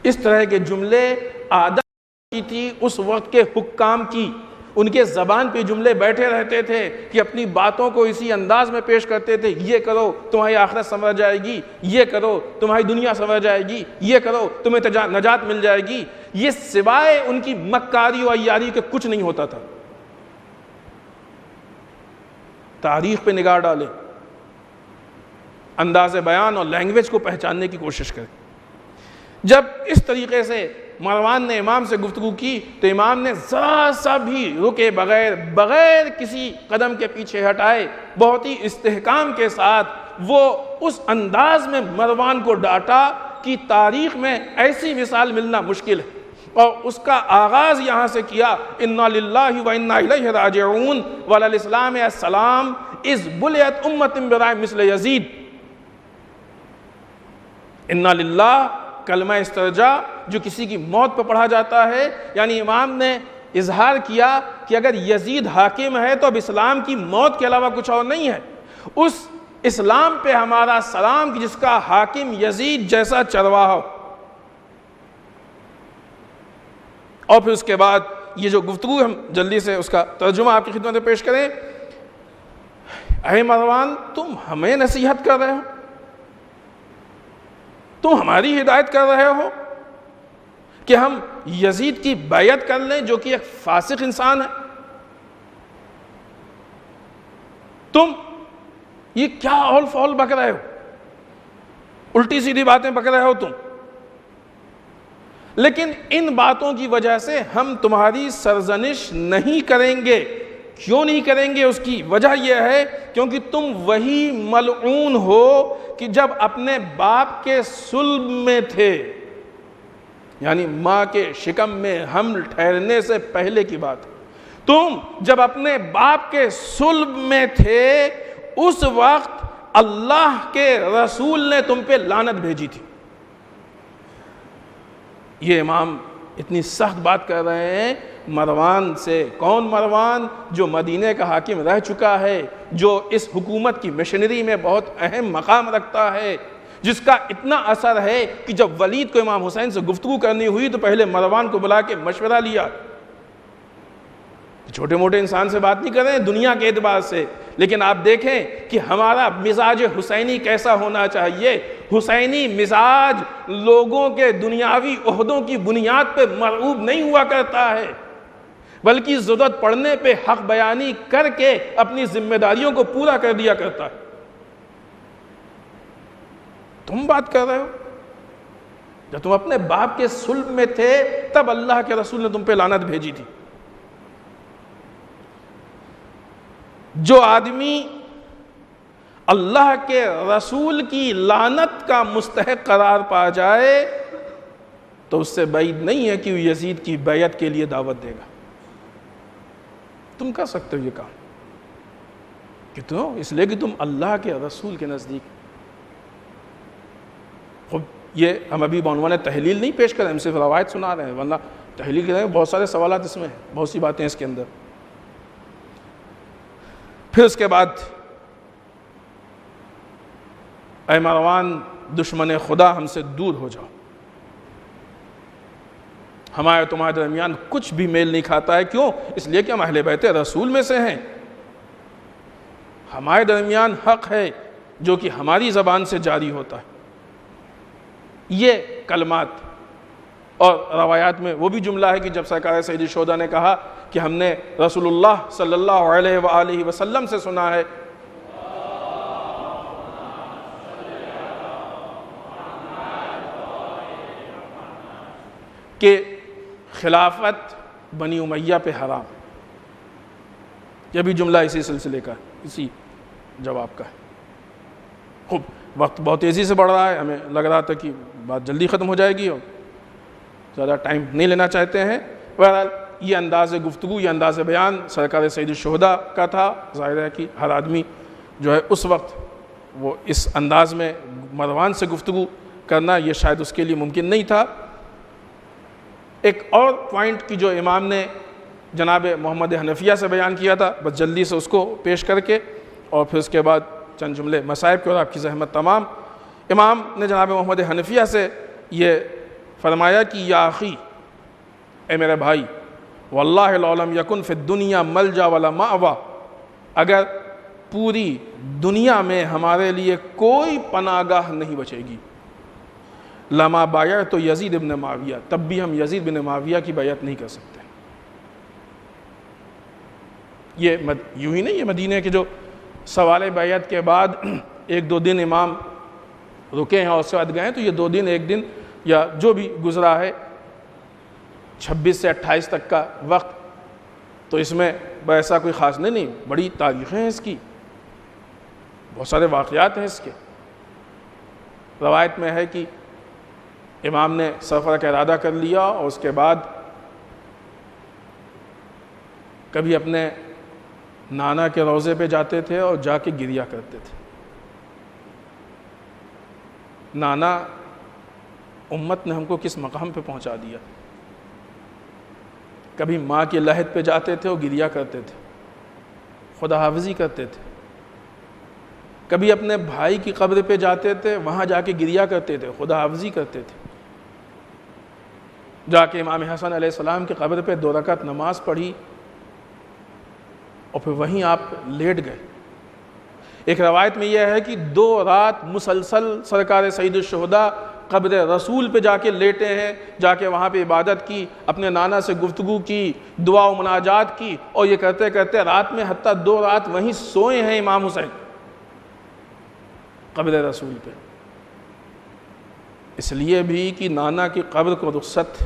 اس طرح کے جملے عادت کی تھی اس وقت کے حکام کی، ان کے زبان پہ جملے بیٹھے رہتے تھے کہ اپنی باتوں کو اسی انداز میں پیش کرتے تھے، یہ کرو تمہاری آخرت سنور جائے گی، یہ کرو تمہاری دنیا سنور جائے گی، یہ کرو تمہیں نجات مل جائے گی۔ یہ سوائے ان کی مکاری و عیاری کے کچھ نہیں ہوتا تھا۔ تاریخ پہ نگاہ ڈالیں، انداز بیان اور لینگویج کو پہچاننے کی کوشش کریں۔ جب اس طریقے سے مروان نے امام سے گفتگو کی تو امام نے ذرا سا بھی رکے بغیر کسی قدم کے پیچھے ہٹائے بہت ہی استحکام کے ساتھ وہ اس انداز میں مروان کو ڈانٹا کہ تاریخ میں ایسی مثال ملنا مشکل ہے، اور اس کا آغاز یہاں سے کیا، انا للہ و انا الیہ راجعون وللاسلام السلام اذ بلیت امت برائے مثل یزید، انا للہ کلمہ استرجاع جو کسی کی موت پہ پڑھا جاتا ہے، یعنی امام نے اظہار کیا کہ اگر یزید حاکم ہے تو اب اسلام کی موت کے علاوہ کچھ اور نہیں ہے، اس اسلام پہ ہمارا سلام کہ جس کا حاکم یزید جیسا چرواہا ہو۔ اور پھر اس کے بعد یہ جو گفتگو ہم جلدی سے اس کا ترجمہ آپ کی خدمت میں پیش کریں۔ اے مروان، تم ہمیں نصیحت کر رہے ہو، تم ہماری ہدایت کر رہے ہو کہ ہم یزید کی بیعت کر لیں جو کہ ایک فاسق انسان ہے؟ تم یہ کیا اول فول بک رہے ہو، الٹی سیدھی باتیں بک رہے ہو تم۔ لیکن ان باتوں کی وجہ سے ہم تمہاری سرزنش نہیں کریں گے۔ کیوں نہیں کریں گے؟ اس کی وجہ یہ ہے کیونکہ تم وہی ملعون ہو کہ جب اپنے باپ کے صلب میں تھے، یعنی ماں کے شکم میں حمل ٹھہرنے سے پہلے کی بات، تم جب اپنے باپ کے صلب میں تھے اس وقت اللہ کے رسول نے تم پہ لعنت بھیجی تھی۔ یہ امام اتنی سخت بات کر رہے ہیں مروان سے۔ کون مروان؟ جو مدینے کا حاکم رہ چکا ہے، جو اس حکومت کی مشنری میں بہت اہم مقام رکھتا ہے، جس کا اتنا اثر ہے کہ جب ولید کو امام حسین سے گفتگو کرنی ہوئی تو پہلے مروان کو بلا کے مشورہ لیا۔ چھوٹے موٹے انسان سے بات نہیں کر رہے ہیں دنیا کے اعتبار سے، لیکن آپ دیکھیں کہ ہمارا مزاج حسینی کیسا ہونا چاہیے۔ حسینی مزاج لوگوں کے دنیاوی عہدوں کی بنیاد پہ مرعوب نہیں ہوا کرتا ہے، بلکہ ضرورت پڑنے پہ حق بیانی کر کے اپنی ذمہ داریوں کو پورا کر دیا کرتا ہے۔ تم بات کر رہے ہو جب تم اپنے باپ کے صلب میں تھے تب اللہ کے رسول نے تم پہ لعنت بھیجی تھی۔ جو آدمی اللہ کے رسول کی لعنت کا مستحق قرار پا جائے تو اس سے بعید نہیں ہے کہ وہ یزید کی بیعت کے لیے دعوت دے گا۔ تم کر سکتے ہو یہ کام، کیوں؟ اس لیے کہ تم اللہ کے رسول کے نزدیک۔ خب یہ ہم ابھی بعنوان تحلیل نہیں پیش کر رہے، ہم صرف روایت سنا رہے ہیں، ورنہ تحلیل کے بہت سارے سوالات اس میں ہیں، بہت سی باتیں اس کے اندر۔ پھر اس کے بعد اے مروان دشمن خدا ہم سے دور ہو جاؤ، ہمارے تمہارے درمیان کچھ بھی میل نہیں کھاتا ہے۔ کیوں؟ اس لیے کہ ہم اہل بیت رسول میں سے ہیں، ہمارے درمیان حق ہے جو کہ ہماری زبان سے جاری ہوتا ہے۔ یہ کلمات اور روایات میں وہ بھی جملہ ہے کہ جب سرکار سید الشہداء نے کہا کہ ہم نے رسول اللہ صلی اللہ علیہ وآلہ وسلم سے سنا ہے کہ خلافت بنی امیہ پہ حرام، یہ بھی جملہ اسی سلسلے کا، اسی جواب کا ہے۔ خوب وقت بہت تیزی سے بڑھ رہا ہے، ہمیں لگ رہا تھا کہ بات جلدی ختم ہو جائے گی اور زیادہ ٹائم نہیں لینا چاہتے ہیں۔ بہرحال یہ انداز گفتگو، یہ انداز بیان سرکار سید الشہداء کا تھا۔ ظاہر ہے کہ ہر آدمی جو ہے اس وقت وہ اس انداز میں مروان سے گفتگو کرنا یہ شاید اس کے لیے ممکن نہیں تھا۔ ایک اور پوائنٹ کی جو امام نے جناب محمد حنفیہ سے بیان کیا تھا، بس جلدی سے اس کو پیش کر کے اور پھر اس کے بعد چند جملے مصائب کے اور آپ کی زحمت تمام۔ امام نے جناب محمد حنفیہ سے یہ فرمایا کہ یا اخی، اے میرے بھائی، واللہ لو لم یکن فی الدنیا ملجا ولا مأوی، اگر پوری دنیا میں ہمارے لیے کوئی پناہ گاہ نہیں بچے گی، لما بایعت یزید ابن معاویہ، تب بھی ہم یزید بن معاویہ کی بیعت نہیں کر سکتے۔ یہ یوں ہی نہیں، یہ مدینے کے جو سوال بیعت کے بعد ایک دو دن امام رکے ہیں اور اس کے بعد گئے ہیں، تو یہ 2 دن 1 دن یا جو بھی گزرا ہے 26 سے 28 تک کا وقت، تو اس میں ایسا کوئی خاص نہیں، بڑی تاریخیں ہیں اس کی، بہت سارے واقعات ہیں اس کے۔ روایت میں ہے کہ امام نے سفر کا ارادہ کر لیا اور اس کے بعد کبھی اپنے نانا کے روضے پہ جاتے تھے اور جا کے گریا کرتے تھے۔ نانا امت نے ہم کو کس مقام پہ پہنچا دیا۔ کبھی ماں کے لحد پہ جاتے تھے اور گریا کرتے تھے، خدا حافظی کرتے تھے۔ کبھی اپنے بھائی کی قبر پہ جاتے تھے، وہاں جا کے گریا کرتے تھے، خدا حافظی کرتے تھے۔ جا کے امام حسن علیہ السلام کی قبر پہ 2 رکعت نماز پڑھی اور پھر وہیں آپ لیٹ گئے۔ ایک روایت میں یہ ہے کہ 2 رات مسلسل سرکار سید الشہداء قبر رسول پہ جا کے لیٹے ہیں، جا کے وہاں پہ عبادت کی، اپنے نانا سے گفتگو کی، دعا و مناجات کی، اور یہ کرتے کرتے رات میں حتیٰ 2 رات وہیں سوئے ہیں امام حسین قبر رسول پہ۔ اس لیے بھی کہ نانا کی قبر کو رخصت،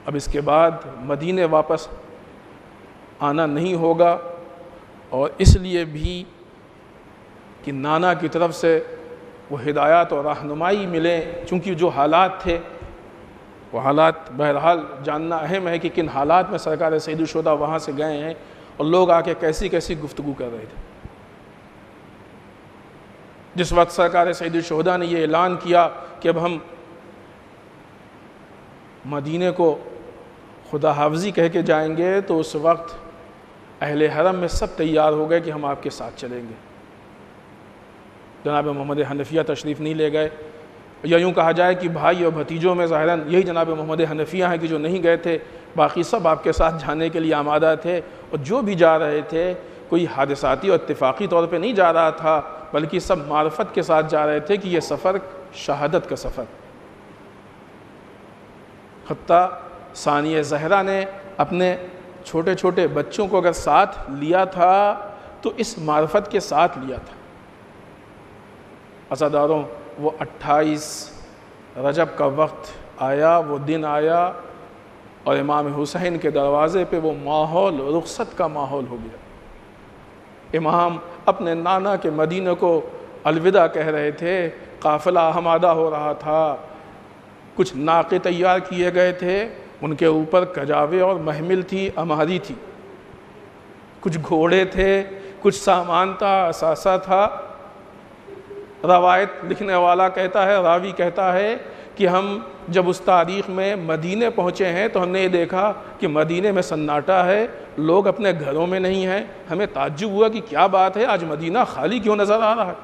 اب اس کے بعد مدینے واپس آنا نہیں ہوگا، اور اس لیے بھی کہ نانا کی طرف سے وہ ہدایات اور رہنمائی ملے، چونکہ جو حالات تھے وہ حالات بہرحال جاننا اہم ہے کہ کن حالات میں سرکار سید الشہداء وہاں سے گئے ہیں، اور لوگ آ کے کیسی کیسی گفتگو کر رہے تھے۔ جس وقت سرکار سید الشہداء نے یہ اعلان کیا کہ اب ہم مدینے کو خدا حافظی کہہ کے جائیں گے، تو اس وقت اہل حرم میں سب تیار ہو گئے کہ ہم آپ کے ساتھ چلیں گے۔ جناب محمد حنفیہ تشریف نہیں لے گئے، یا یوں کہا جائے کہ بھائی اور بھتیجوں میں ظاہراً یہی جناب محمد حنفیہ ہیں کہ جو نہیں گئے تھے، باقی سب آپ کے ساتھ جانے کے لیے آمادہ تھے، اور جو بھی جا رہے تھے کوئی حادثاتی اور اتفاقی طور پہ نہیں جا رہا تھا، بلکہ سب معرفت کے ساتھ جا رہے تھے کہ یہ سفر شہادت کا سفر۔ حتیٰ ثانیہ زہرا نے اپنے چھوٹے چھوٹے بچوں کو اگر ساتھ لیا تھا تو اس معرفت کے ساتھ لیا تھا۔ عزاداروں، وہ 28 رجب کا وقت آیا، وہ دن آیا، اور امام حسین کے دروازے پہ وہ ماحول رخصت کا ماحول ہو گیا۔ امام اپنے نانا کے مدینہ کو الوداع کہہ رہے تھے، قافلہ ہمادہ ہو رہا تھا، کچھ ناقے تیار کیے گئے تھے، ان کے اوپر کجاوے اور محمل تھی، امہاری تھی، کچھ گھوڑے تھے، کچھ سامان تھا، اثاثہ تھا۔ روایت لکھنے والا کہتا ہے، راوی کہتا ہے کہ ہم جب اس تاریخ میں مدینے پہنچے ہیں تو ہم نے یہ دیکھا کہ مدینے میں سناٹا ہے، لوگ اپنے گھروں میں نہیں ہیں۔ ہمیں تعجب ہوا کہ کیا بات ہے، آج مدینہ خالی کیوں نظر آ رہا ہے۔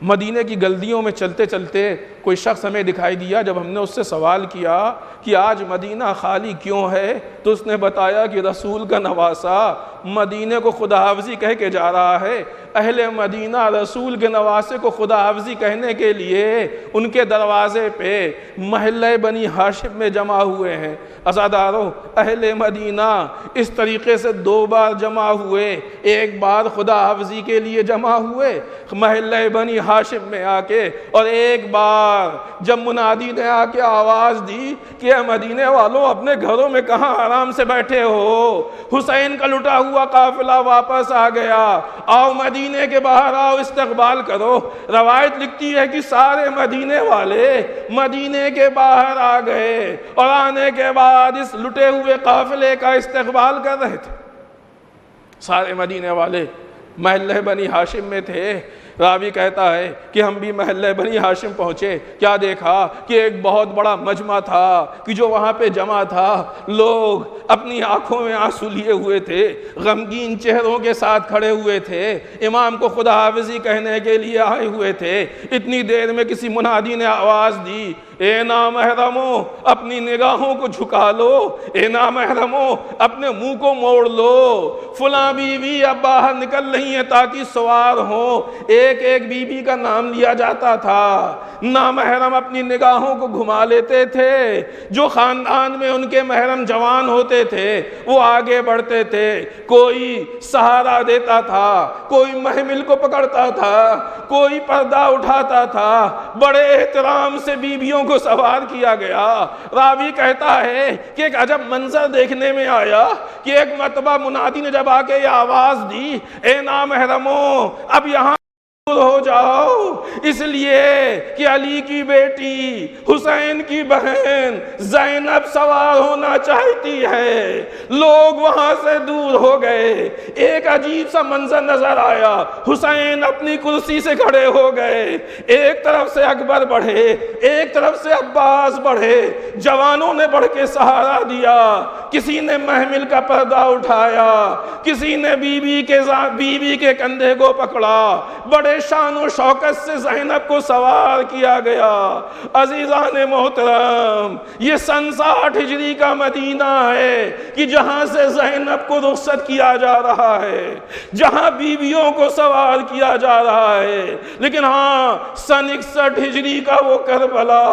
مدینے کی گلیوں میں چلتے چلتے کوئی شخص ہمیں دکھائی دیا، جب ہم نے اس سے سوال کیا کہ آج مدینہ خالی کیوں ہے، تو اس نے بتایا کہ رسول کا نواسہ مدینے کو خدا حافظی کہہ کے جا رہا ہے۔ اہل مدینہ رسول کے نواسے کو خدا حافظی کہنے کے لیے ان کے دروازے پہ محلہ بنی ہاشم میں جمع ہوئے ہیں۔ عزاداروں، اہل مدینہ اس طریقے سے 2 بار جمع ہوئے، ایک بار خدا حافظی کے لیے جمع ہوئے محلہ بنی ہاشم میں آ کے، اور ایک بار جب منادی نے آ کے آواز دی کہ اے مدینے والوں، اپنے گھروں میں کہاں آرام سے بیٹھے ہو، حسین کا لٹا ہوا قافلہ واپس آ گیا، آؤ مدینے کے باہر آؤ، استقبال کرو۔ روایت لکھتی ہے کہ سارے مدینے والے مدینے کے باہر آ گئے، اور آنے کے بعد اس لٹے ہوئے قافلے کا استقبال کر رہے تھے۔ سارے مدینے والے محلہ بنی ہاشم میں تھے۔ راوی کہتا ہے کہ ہم بھی محلہ بنی ہاشم پہنچے، کیا دیکھا کہ ایک بہت بڑا مجمع تھا کہ جو وہاں پہ جمع تھا، لوگ اپنی آنکھوں میں آنسو لیے ہوئے تھے، غمگین چہروں کے ساتھ کھڑے ہوئے تھے، امام کو خدا حافظی کہنے کے لیے آئے ہوئے تھے۔ اتنی دیر میں کسی منادی نے آواز دی، اے نامحرمو، اپنی نگاہوں کو جھکا لو، اے نامحرمو، اپنے منہ کو موڑ لو، فلاں بیوی اب باہر نکل رہی ہیں تاکہ سوار ہوں۔ ایک ایک بیوی کا نام لیا جاتا تھا۔ نامحرم اپنی نگاہوں کو گھما لیتے تھے، جو خاندان میں ان کے محرم جوان ہوتے تھے وہ آگے بڑھتے تھے، کوئی سہارا دیتا تھا، کوئی محمل کو پکڑتا تھا، کوئی پردہ اٹھاتا تھا، بڑے احترام سے بیویوں کو سوار کیا گیا۔ راوی کہتا ہے کہ ایک عجب منظر دیکھنے میں آیا کہ ایک مرتبہ منادی نے جب آ کے یہ آواز دی، اے نامحرمو، اب یہاں ہو جاؤ، اس لیے کہ علی کی بیٹی حسین کی بہن زینب سوار ہونا چاہتی ہے۔ لوگ وہاں سے دور ہو گئے، ایک عجیب سا منظر نظر آیا، حسین اپنی کرسی سے کھڑے ہو گئے، ایک طرف سے اکبر بڑھے، ایک طرف سے عباس بڑھے، جوانوں نے بڑھ کے سہارا دیا، کسی نے محمل کا پردہ اٹھایا، کسی نے بی بی کے کندھے کو پکڑا، بڑے شان و شوکت سے زینب کو سوار کیا گیا۔ عزیزان محترم، یہ سن 60 ہجری کا مدینہ ہے کہ جہاں سے زینب کو رخصت کیا جا رہا ہے، جہاں بیویوں کو سوار کیا جا رہا ہے۔ لیکن ہاں، سن 61 ہجری کا وہ کربلا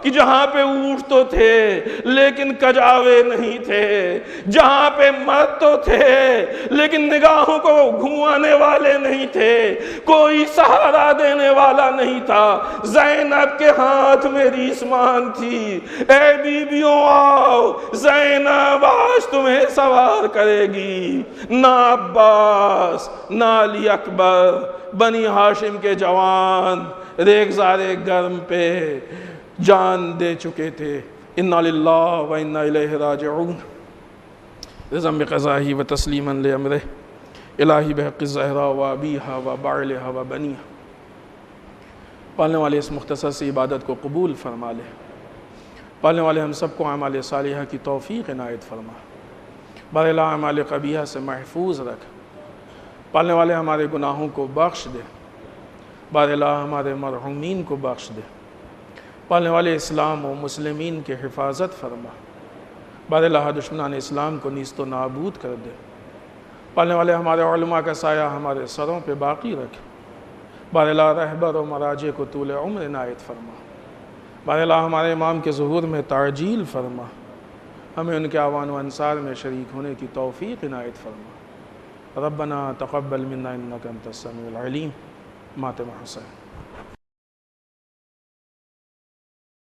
کہ جہاں پہ اونٹ تو تھے لیکن کجاوے نہیں تھے، جہاں پہ مرد تو تھے لیکن نگاہوں کو گھمانے والے نہیں تھے، کوئی سہارا دینے والا نہیں تھا۔ زینب کے ہاتھ میں ریسمان تھی، اے بیبیوں آؤ، زینب آج تمہیں سوار کرے گی۔ نہ عباس نہ علی اکبر، بنی ہاشم کے جوان ریگزار گرم پہ جان دے چکے تھے۔ انا للہ و انا الیہ راجعون۔ رضا بقضائہ و تسلیما لامرہ، الہی بحق الزہرا و ابیہا و بعلہا و بنیہا۔ پالنے والے اس مختصر سی عبادت کو قبول فرما لے، پالنے والے ہم سب کو اعمال صالحہ کی توفیق عنایت فرما، بار الہ اعمال قبیحہ سے محفوظ رکھ، پالنے والے ہمارے گناہوں کو بخش دے، بار الہ ہمارے مرحومین کو بخش دے، پالنے والے اسلام و مسلمین کی حفاظت فرما، بار الہ دشمنان اسلام کو نیست و نابود کر دے، پالنے والے ہمارے علماء کا سایہ ہمارے سروں پہ باقی رکھ، بار الہ رہبر و مراجع کو طول عمر عنایت فرما، بار الہ ہمارے امام کے ظہور میں تعجیل فرما، ہمیں ان کے اعوان و انصار میں شریک ہونے کی توفیق عنایت فرما۔ ربنا تقبل منا انک انت السمیع العلیم۔ ماتم حسین۔